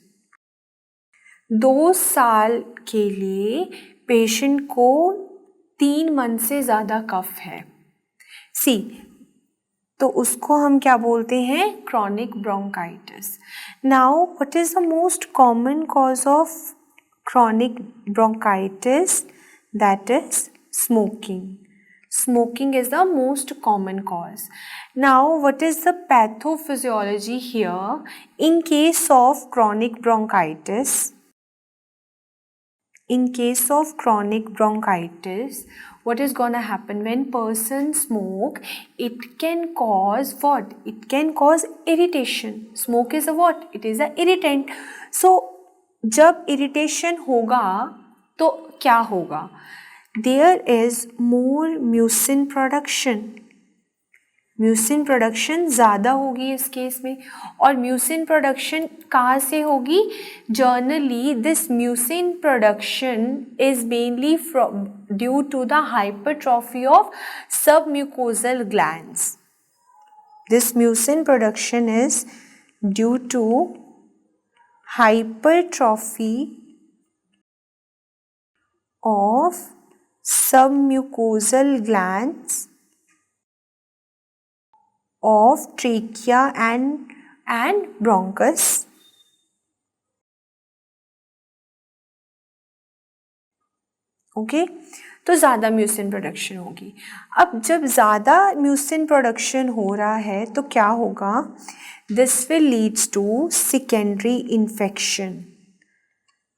2 साल के लिए patient को 3 month से ज़्यादा कफ है. सी, तो उसको हम क्या बोलते हैं? Chronic bronchitis. Now what is the most common cause of chronic bronchitis? That is smoking. Smoking is the most common cause. Now, what is the pathophysiology here in case of chronic bronchitis? In case of chronic bronchitis, what is gonna happen when person smoke? It can cause what? It can cause irritation. Smoke is a what? It is a irritant. So, जब irritation होगा तो क्या होगा? There is more mucin production. Mucin production ज़्यादा होगी इस case में. और म्यूसिन प्रोडक्शन कहाँ से होगी? Generally this mucin production is mainly due to the hypertrophy of submucosal glands. This mucin production is due to hypertrophy of submucosal glands of trachea and bronchus. Okay, तो ज़्यादा mucin production होगी. अब जब ज़्यादा mucin production हो रहा है तो क्या होगा? This will leads to secondary infection.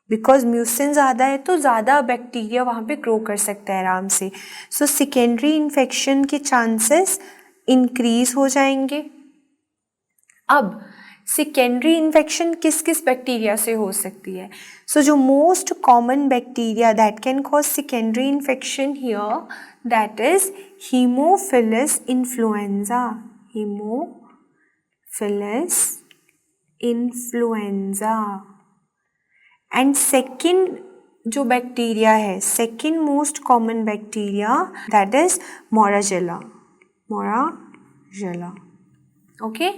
Because mucin ज़्यादा है तो ज़्यादा बैक्टीरिया वहाँ पे ग्रो कर सकता है आराम से. सो सेकेंडरी इन्फेक्शन के चांसेस इंक्रीज हो जाएंगे. अब सेकेंडरी इन्फेक्शन किस किस बैक्टीरिया से हो सकती है? सो जो most common bacteria that can cause secondary infection here, that is Haemophilus influenzae. Haemophilus influenzae. And second जो बैक्टीरिया है, second most common bacteria, that is Moraxella. Moraxella. Okay.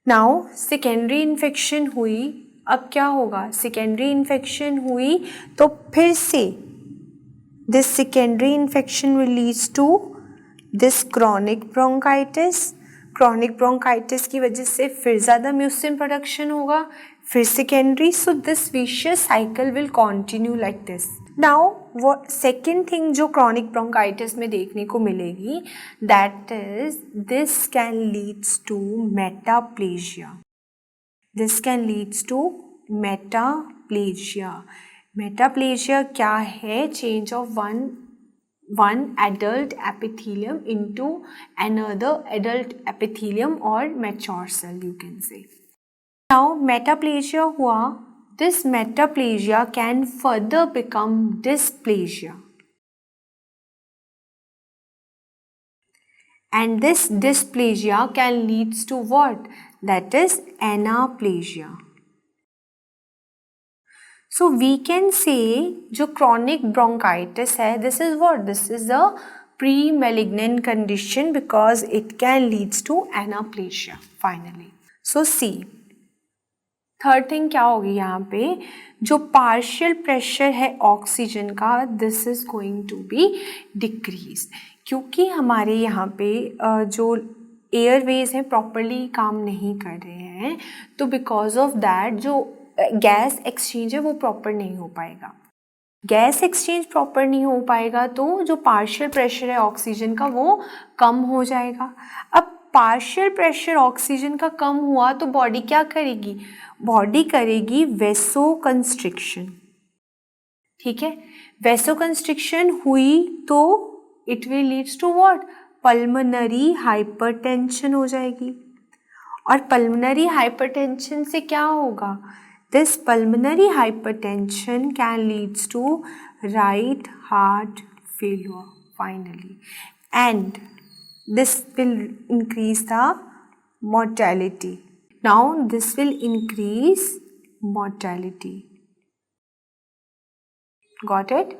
Now secondary infection हुई, अब क्या होगा? Secondary infection हुई तो फिर से This secondary infection will lead to this chronic bronchitis. Chronic bronchitis की वजह से फिर ज़्यादा म्यूसिन प्रोडक्शन होगा, फिर secondary. So this vicious cycle will continue like this. Now what second thing जो chronic bronchitis में देखने को मिलेगी, that is this can leads to metaplasia. This can leads to metaplasia. Metaplasia क्या है? Change of one adult epithelium into another adult epithelium or mature cell, you can say. Now metaplasia हुआ, this metaplasia can further become dysplasia, and this dysplasia can leads to what? That is anaplasia. So we can say जो chronic bronchitis है, this is what? This is a pre-malignant condition because it can leads to anaplasia finally. So see, third thing क्या होगी यहाँ पे, जो partial pressure है oxygen का, this is going to be decrease, क्योंकि हमारे यहाँ पे जो एयरवेज हैं प्रॉपरली काम नहीं कर रहे हैं, तो बिकॉज ऑफ दैट जो गैस एक्सचेंज है वो प्रॉपर नहीं हो पाएगा. गैस एक्सचेंज प्रॉपर नहीं हो पाएगा तो जो पार्शियल प्रेशर है ऑक्सीजन का वो कम हो जाएगा. अब पार्शियल प्रेशर ऑक्सीजन का कम हुआ तो बॉडी क्या करेगी? बॉडी करेगी वेसो कंस्ट्रिक्शन. ठीक है, वेसो कंस्ट्रिक्शन हुई तो it will leads to what? Pulmonary hypertension हो जाएगी. और पल्मोनरी हाइपरटेंशन से क्या होगा? This pulmonary hypertension can leads to right heart failure finally, and this will increase the mortality. Now this will increase mortality. Got it?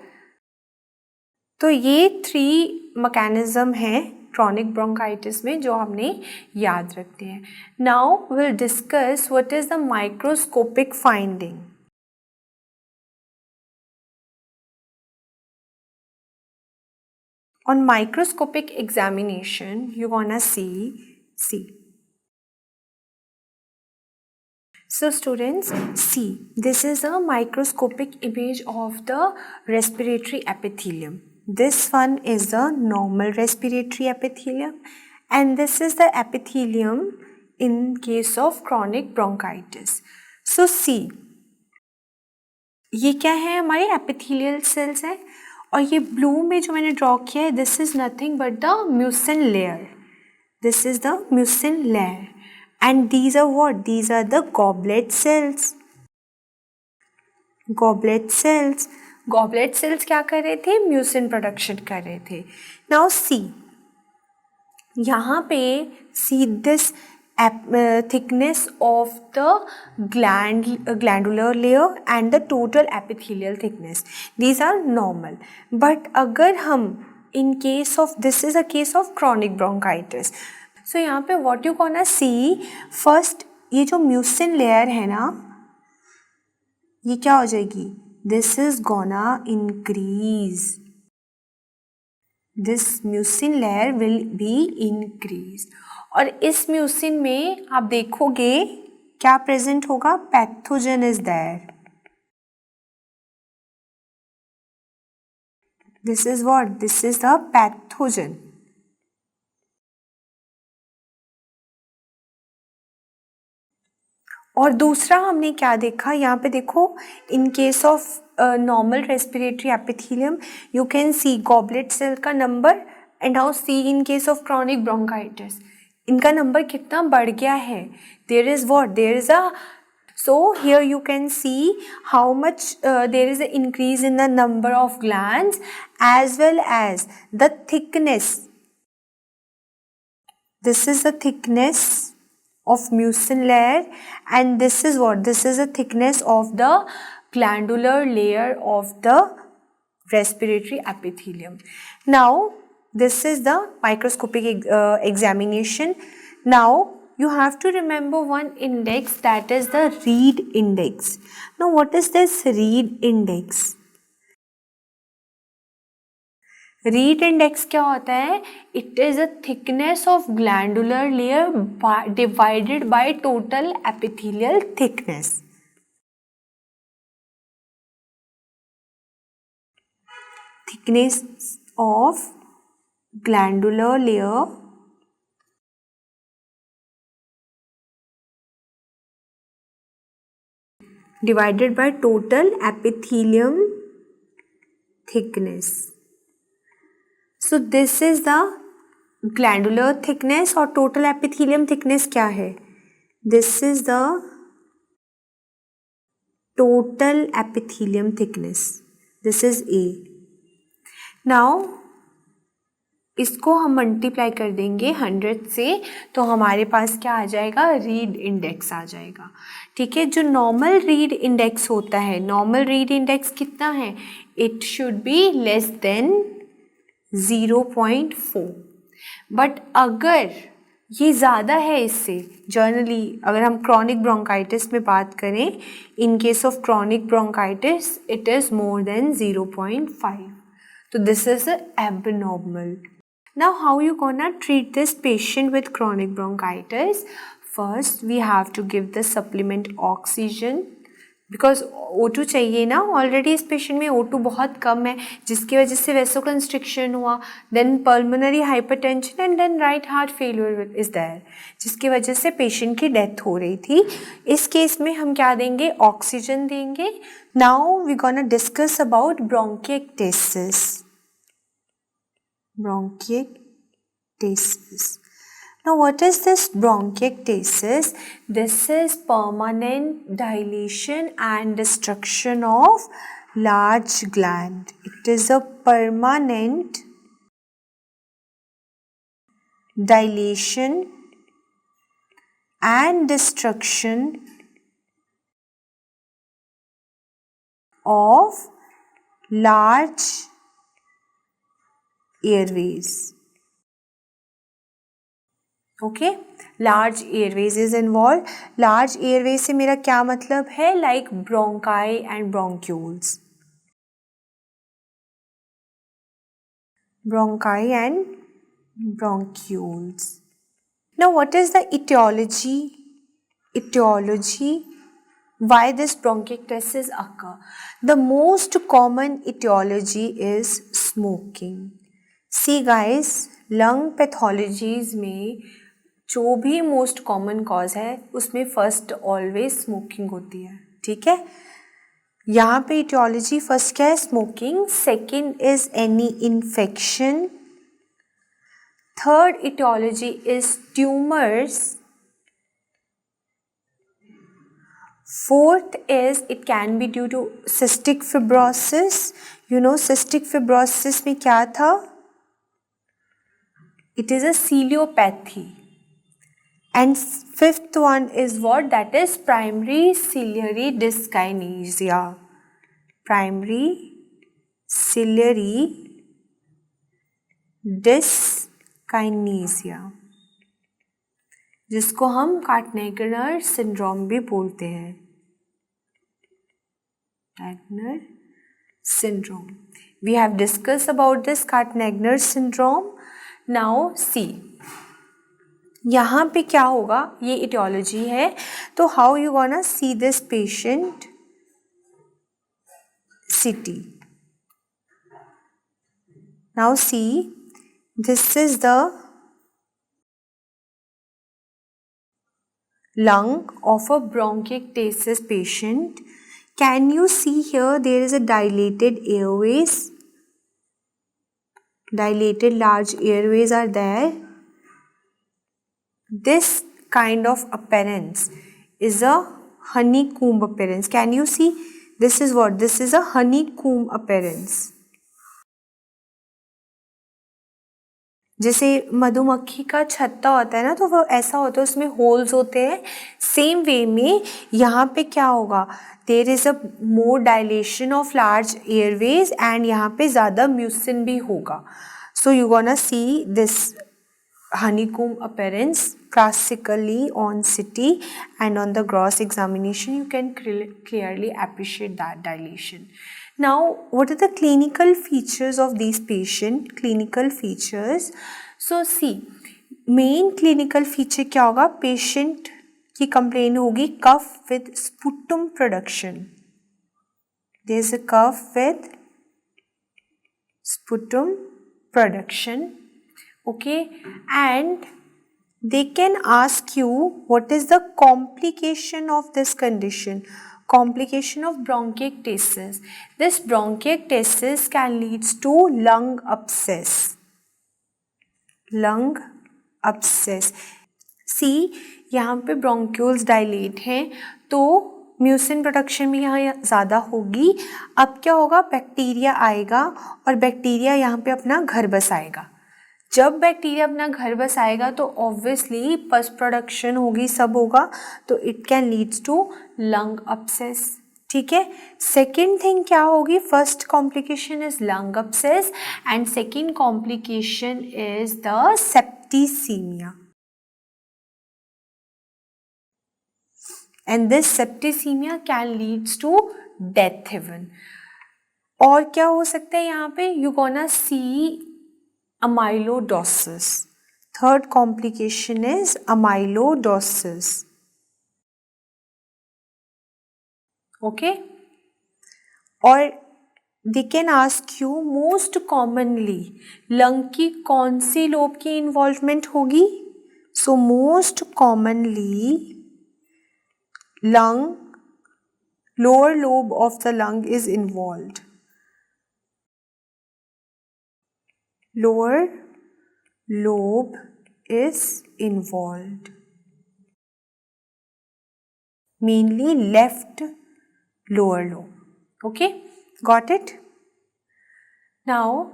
तो ये 3 mechanism है chronic bronchitis में जो हमने याद रखते हैं. Now we'll discuss what is the microscopic finding. On microscopic examination, you wanna see. So students, see, this is a microscopic image of the respiratory epithelium. This one is the normal respiratory epithelium, and this is the epithelium in case of chronic bronchitis. So see, ये क्या है? हमारे epithelial cells है, और ये blue में जो मैंने draw किया है, this is nothing but the mucin layer. This is the mucin layer, and these are what? These are the goblet cells. Goblet cells. Goblet cells क्या कर रहे थे? म्यूसिन प्रोडक्शन कर रहे थे. नाउ सी, यहाँ पे see this thickness of the glandular layer and the total epithelial thickness, these are normal. But अगर हम in case of, this is a case of chronic bronchitis, so यहाँ पे what you gonna see, first ये जो mucin layer है ना, ये क्या हो जाएगी? This is gonna increase. This mucin layer will be increased. और इस mucin में आप देखोगे क्या प्रेजेंट होगा? Pathogen is there. This is what? This is the pathogen. और दूसरा हमने क्या देखा? यहाँ पे देखो, in case of normal respiratory epithelium you can see goblet cell का नंबर, and how see in case of chronic bronchitis इनका नंबर कितना बढ़ गया है. There is what? There is a, so here you can see how much there is an increase in the number of glands as well as the thickness. This is the thickness of mucin layer, and this is what? This is the thickness of the glandular layer of the respiratory epithelium. Now this is the microscopic examination. Now you have to remember one index, that is the Reed index. Now what is this Reed index? Read index क्या होता है? It is a thickness of glandular layer divided by total epithelial thickness. Thickness of glandular layer divided by total epithelium thickness. So this is the glandular thickness और total epithelium thickness क्या है? This is the total epithelium thickness. This is A. Now इसको हम multiply कर देंगे 100 से, तो हमारे पास क्या आ जाएगा? रीड इंडेक्स आ जाएगा. ठीक है, जो नॉर्मल रीड इंडेक्स होता है, नॉर्मल रीड इंडेक्स कितना है? It should be less than 0.4. But अगर ये ज़्यादा है इससे, जनरली अगर हम क्रॉनिक ब्रोंकाइटिस में बात करें, इन case of chronic bronchitis it is more than 0.5. तो this is abnormal. Now how you gonna treat this patient with chronic bronchitis? First we have to give the supplement oxygen because O2 चाहिए ना. Already इस patient में O2 बहुत कम है, जिसकी वजह से वेसोकंस्ट्रिक्शन हुआ, then pulmonary hypertension and then right heart failure is there, जिसकी वजह से पेशेंट की डेथ हो रही थी. इस केस में हम क्या देंगे? ऑक्सीजन देंगे. Now we gonna discuss about bronchiectasis. Bronchiectasis. Now what is this bronchiectasis? This is permanent dilation and destruction of large gland. It is a permanent dilation and destruction of large airways. Okay, large airways is involved. Large airways से मेरा क्या मतलब है? Like bronchi and bronchioles. Bronchi and bronchioles. Now what is the etiology? Etiology, why this bronchiectasis occur? The most common etiology is smoking. See guys, lung pathologies में जो भी most common cause है उसमें फर्स्ट ऑलवेज स्मोकिंग होती है. ठीक है, यहाँ पे इटियोलॉजी फर्स्ट क्या है? Smoking. Second is any infection. Third aetiology is tumours. Fourth is it can be due to cystic fibrosis. You know cystic fibrosis में क्या था? It is a ciliopathy. And fifth one is what? That is primary ciliary dyskinesia. Primary ciliary dyskinesia, जिसको हम कार्टनेगर syndrome भी बोलते हैं. Cartner syndrome. We have discussed about this Cartner syndrome. Now see, यहाँ पे क्या होगा? ये इटियोलॉजी है, तो how you gonna see this patient? CT. Now see, this is the lung of a bronchiectasis patient. Can you see here there is a dilated airways? Dilated large airways are there. This kind of appearance is a honeycomb appearance. Can you see? This is what? This is a honeycomb appearance. जैसे मधुमक्खी का छत्ता होता है ना, तो वो ऐसा होता है, उसमें होल्स होते हैं. सेम वे में यहाँ पे क्या होगा? There is a more dilation of large airways and यहाँ पे ज़्यादा म्यूसिन भी होगा. So you gonna see this honeycomb appearance classically on CT, and on the gross examination you can clearly appreciate that dilation. Now, what are the clinical features of these patient? Clinical features. So, see, main clinical feature क्या होगा? Patient की complaint होगी cough with sputum production. There is a cough with sputum production. Okay, and they can ask you what is the complication of this condition. Complication of bronchiectasis. This bronchiectasis can leads to lung abscess. Lung abscess. See, यहाँ पे bronchioles dilate हैं तो mucin production भी यहाँ ज़्यादा होगी. अब क्या होगा? बैक्टीरिया आएगा और बैक्टीरिया यहाँ पे अपना घर बसाएगा. जब बैक्टीरिया अपना घर बसाएगा तो ऑब्वियसली पस प्रोडक्शन होगी, सब होगा, तो it can leads to lung abscess. ठीक है. सेकेंड थिंग क्या होगी? First complication is lung abscess and second complication is the septicaemia. And this septicemia can leads to death even. और क्या हो सकता है यहाँ पे? You gonna see amyloidosis. Third complication is amyloidosis. Okay? और they can ask you most commonly lung की कौन सी लोब की involvement होगी? So most commonly lung, lower lobe of the lung is involved. Lower lobe is involved. Mainly left lower lobe. Okay, got it? Now,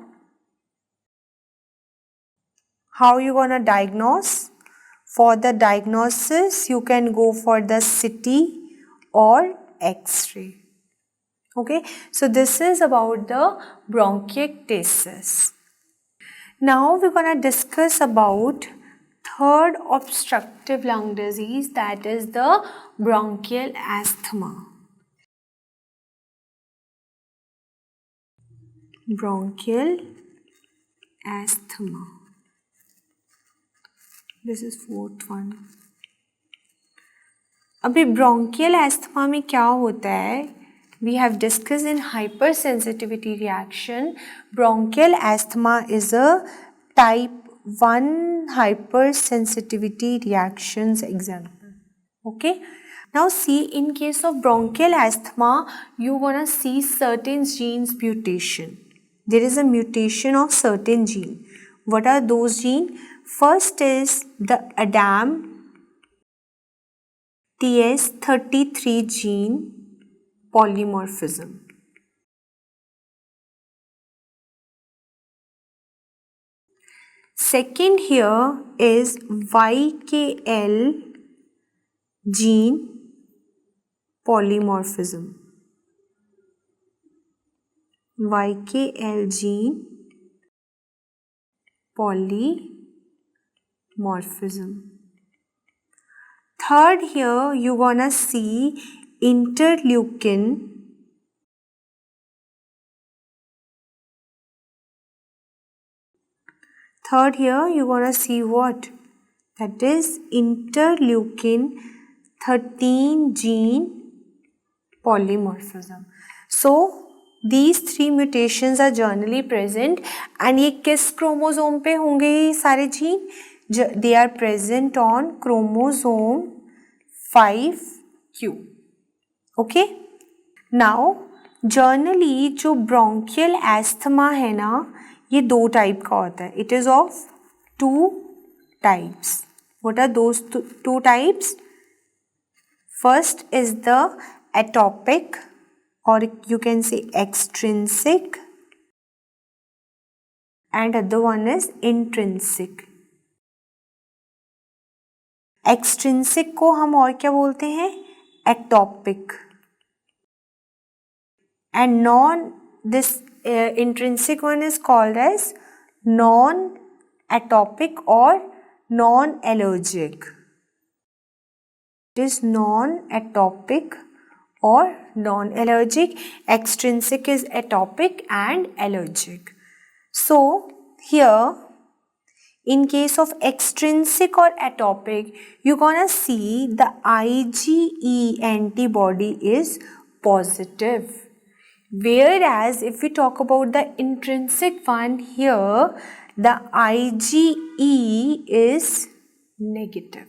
how you gonna diagnose? For the diagnosis, you can go for the CT or X-ray. Okay, so this is about the bronchiectasis. Now we're gonna discuss about third obstructive lung disease, that is the bronchial asthma. Bronchial asthma. This is fourth one. अभी bronchial asthma में क्या होता है? We have discussed in hypersensitivity reaction. Bronchial asthma is a type 1 hypersensitivity reactions example. Okay. Now see, in case of bronchial asthma, you wanna see certain genes mutation. There is a mutation of certain gene. What are those genes? First is the ADAM TS33 gene polymorphism. Second here is YKL gene polymorphism. YKL gene polymorphism. Third here you gonna see interleukin. Third here you gonna see what? That is interleukin 13 gene polymorphism. So these three mutations are generally present and ये किस chromosome पे होंगे ये सारे gene? They are present on chromosome 5q. Okay? Now generally जो bronchial asthma है ना, ये दो टाइप का होता है. It is of two types. What are those two types? First is the atopic, or you can say extrinsic, and other one is intrinsic. Extrinsic को हम और क्या बोलते हैं? Ectopic. And this intrinsic one is called as non-atopic or non-allergic. It is non-atopic or non-allergic. Extrinsic is atopic and allergic. So here, in case of extrinsic or atopic, you're gonna see the IgE antibody is positive. Whereas if we talk about the intrinsic one, here the IgE is negative.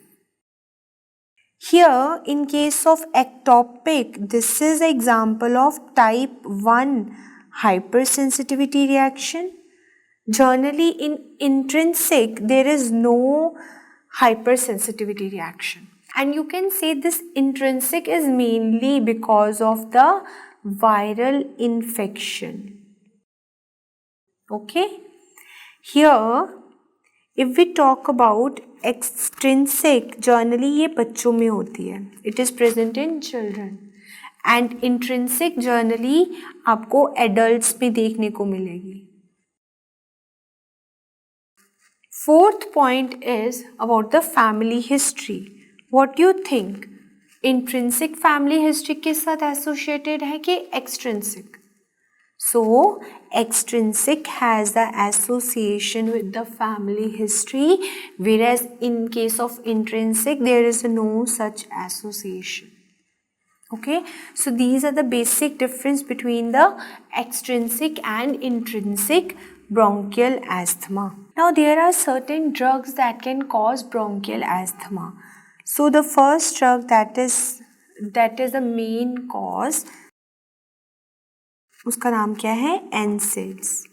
Here in case of ectopic, this is an example of type 1 hypersensitivity reaction. Generally in intrinsic, there is no hypersensitivity reaction. And you can say this intrinsic is mainly because of the viral infection. Okay. Here, if we talk about extrinsic, generally ये बच्चों में होती है. It is present in children. And intrinsic generally आपको adults में देखने को मिलेगी. Fourth point is about the family history. What do you think? Intrinsic family history के साथ associated है कि extrinsic? So, extrinsic has the association with the family history, whereas in case of intrinsic, there is no such association. Okay, so these are the basic difference between the extrinsic and intrinsic bronchial asthma. Now, there are certain drugs that can cause bronchial asthma. So, the first drug that is the main cause, उसका नाम क्या है? NSAIDs.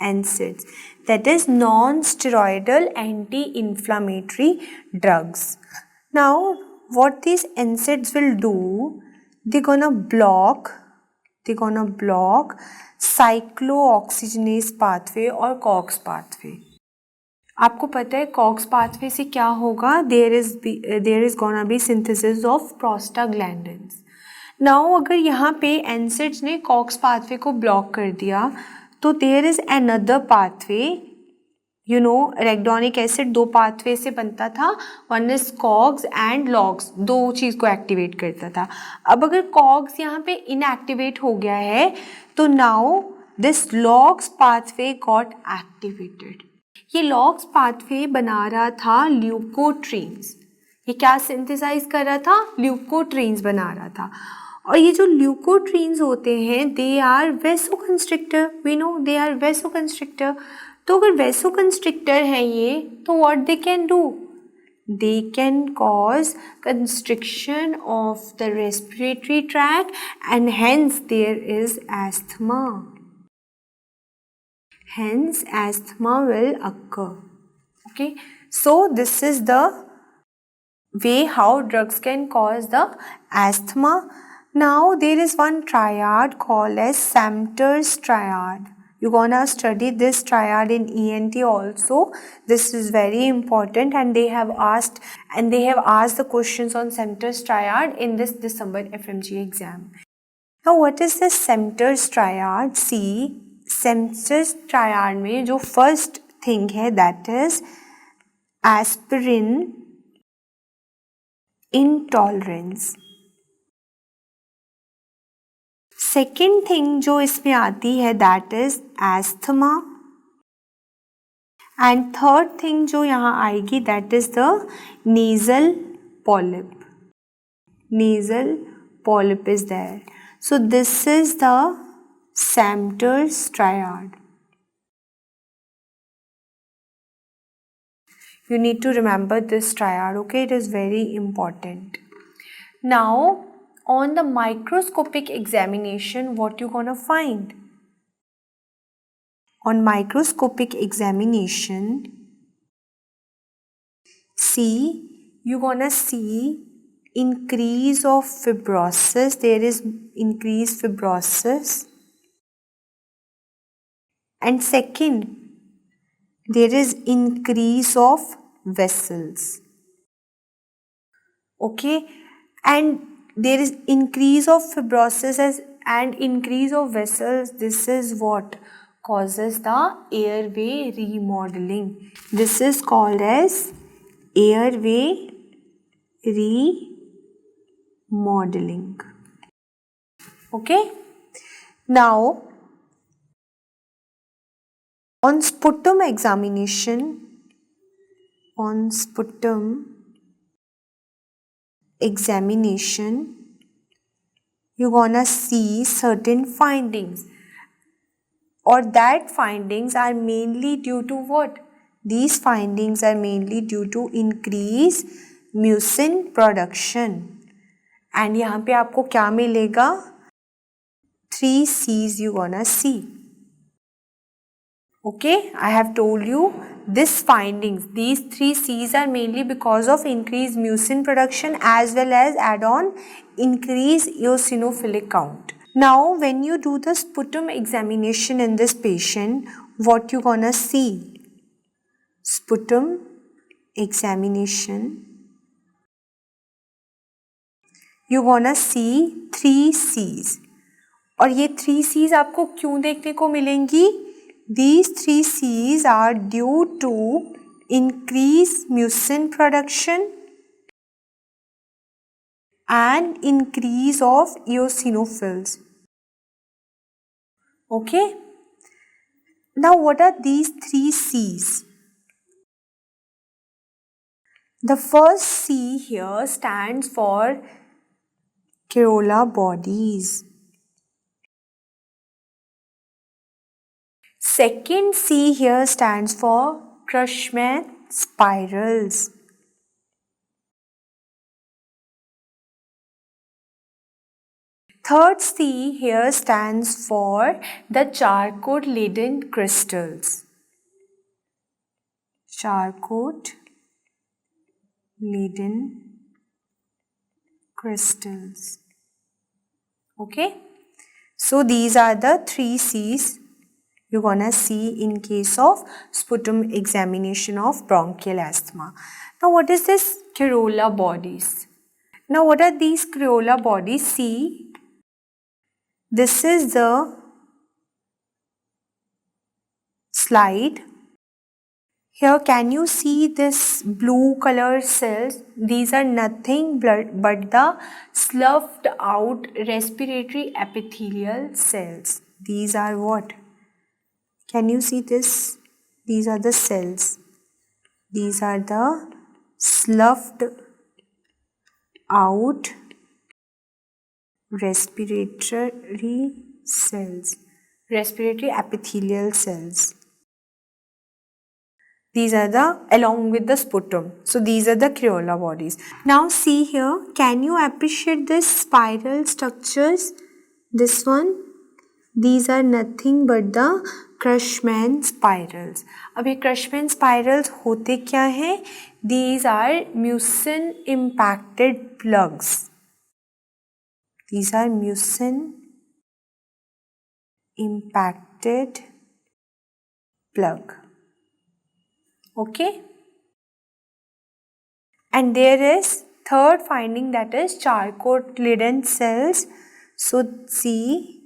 NSAIDs, that is non-steroidal anti-inflammatory drugs. Now, what these NSAIDs will do, they're gonna block cyclooxygenase pathway और COX pathway. आपको पता है COX pathway से क्या होगा? There is gonna be synthesis of prostaglandins. Now अगर यहाँ पे NSAIDs ने COX pathway को ब्लॉक कर दिया तो there is another pathway, you know, arachidonic acid दो pathway से बनता था, one is COX and LOX, दो चीज़ को एक्टिवेट करता था. अब अगर COX यहाँ पे inactivate हो गया है तो now this LOX pathway got activated. ये LOX pathway बना रहा था ल्यूकोट्रीन्स. ये क्या सिंथेसाइज कर रहा था? ल्यूकोट्रीन्स बना रहा था. और ये जो ल्यूकोट्रीन्स होते हैं, they are vasoconstrictor. We know they are vasoconstrictor. तो अगर वेसोकंस्ट्रिक्टर है ये, तो what they can do? They can cause constriction of the respiratory tract and hence there is asthma. Hence, asthma will occur. Okay, so this is the way how drugs can cause the asthma. Now, there is one triad called as Samter's triad. You're gonna study this triad in ENT also. This is very important, and they have asked the questions on Samter's triad in this December FMG exam. Now, what is the Samter's triad? See, Samter's triad में जो first thing है, that is aspirin intolerance. Second thing जो इसमें आती है, that is asthma. And third thing जो यहाँ आएगी, that is the nasal polyp. Nasal polyp is there. So this is the Samter's triad. You need to remember this triad, okay? It is very important. Now, on the microscopic examination, what you gonna find? On microscopic examination, you're gonna see increase of fibrosis. There is increased fibrosis. And second, there is increase of vessels. Okay, and there is increase of fibrosis and increase of vessels. This is what causes the airway remodeling. This is called as airway remodeling. Okay. Now, on sputum examination, you're gonna see certain findings, or that findings are mainly due to what? These findings are mainly due to increase mucin production. And यहाँ पे आपको क्या मिलेगा? 3 C's you gonna see. Okay, I have told you these findings, these 3 C's are mainly because of increased mucin production as well as add-on increase eosinophilic count. Now, when you do the sputum examination in this patient, what you gonna see? Sputum examination, you gonna see 3 C's. और ये 3 C's आपको क्यों देखने को मिलेंगी? These 3 C's are due to increased mucin production and increase of eosinophils. Okay. Now, what are these 3 C's? The first C here stands for corolla bodies. Second C here stands for Crushman spirals. Third C here stands for the Charcot-Leyden crystals. Charcot-Leyden crystals. Okay. So these are the 3 C's you're gonna see in case of sputum examination of bronchial asthma. Now, what is this corolla bodies? Now, what are these corolla bodies? See, this is the slide. Here, can you see this blue color cells? These are nothing but the sloughed out respiratory epithelial cells. These are what? Can you see this? These are the cells. These are the sloughed out respiratory cells, respiratory epithelial cells. These are the, along with the sputum. So these are the corolla bodies. Now see here, can you appreciate this spiral structures? This one, these are nothing but the Crushman spirals. अब ये Crushman spirals होते क्या हैं? These are mucin impacted plugs. These are mucin impacted plug. Okay. And there is third finding, that is Charcot-Leyden cells. So see,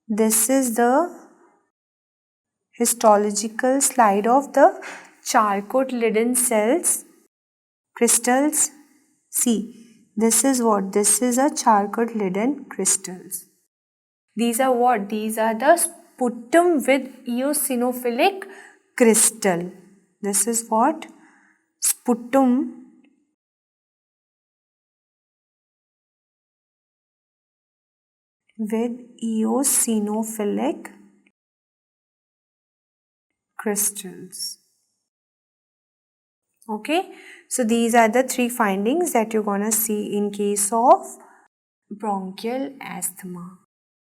this is the histological slide of the Charcot-Leyden cells, crystals. See, this is what? This is a Charcot-Leyden crystals. These are what? These are the sputum with eosinophilic crystal. This is what? Sputum with eosinophilic crystals. Okay, so these are the 3 findings that you're gonna see in case of bronchial asthma.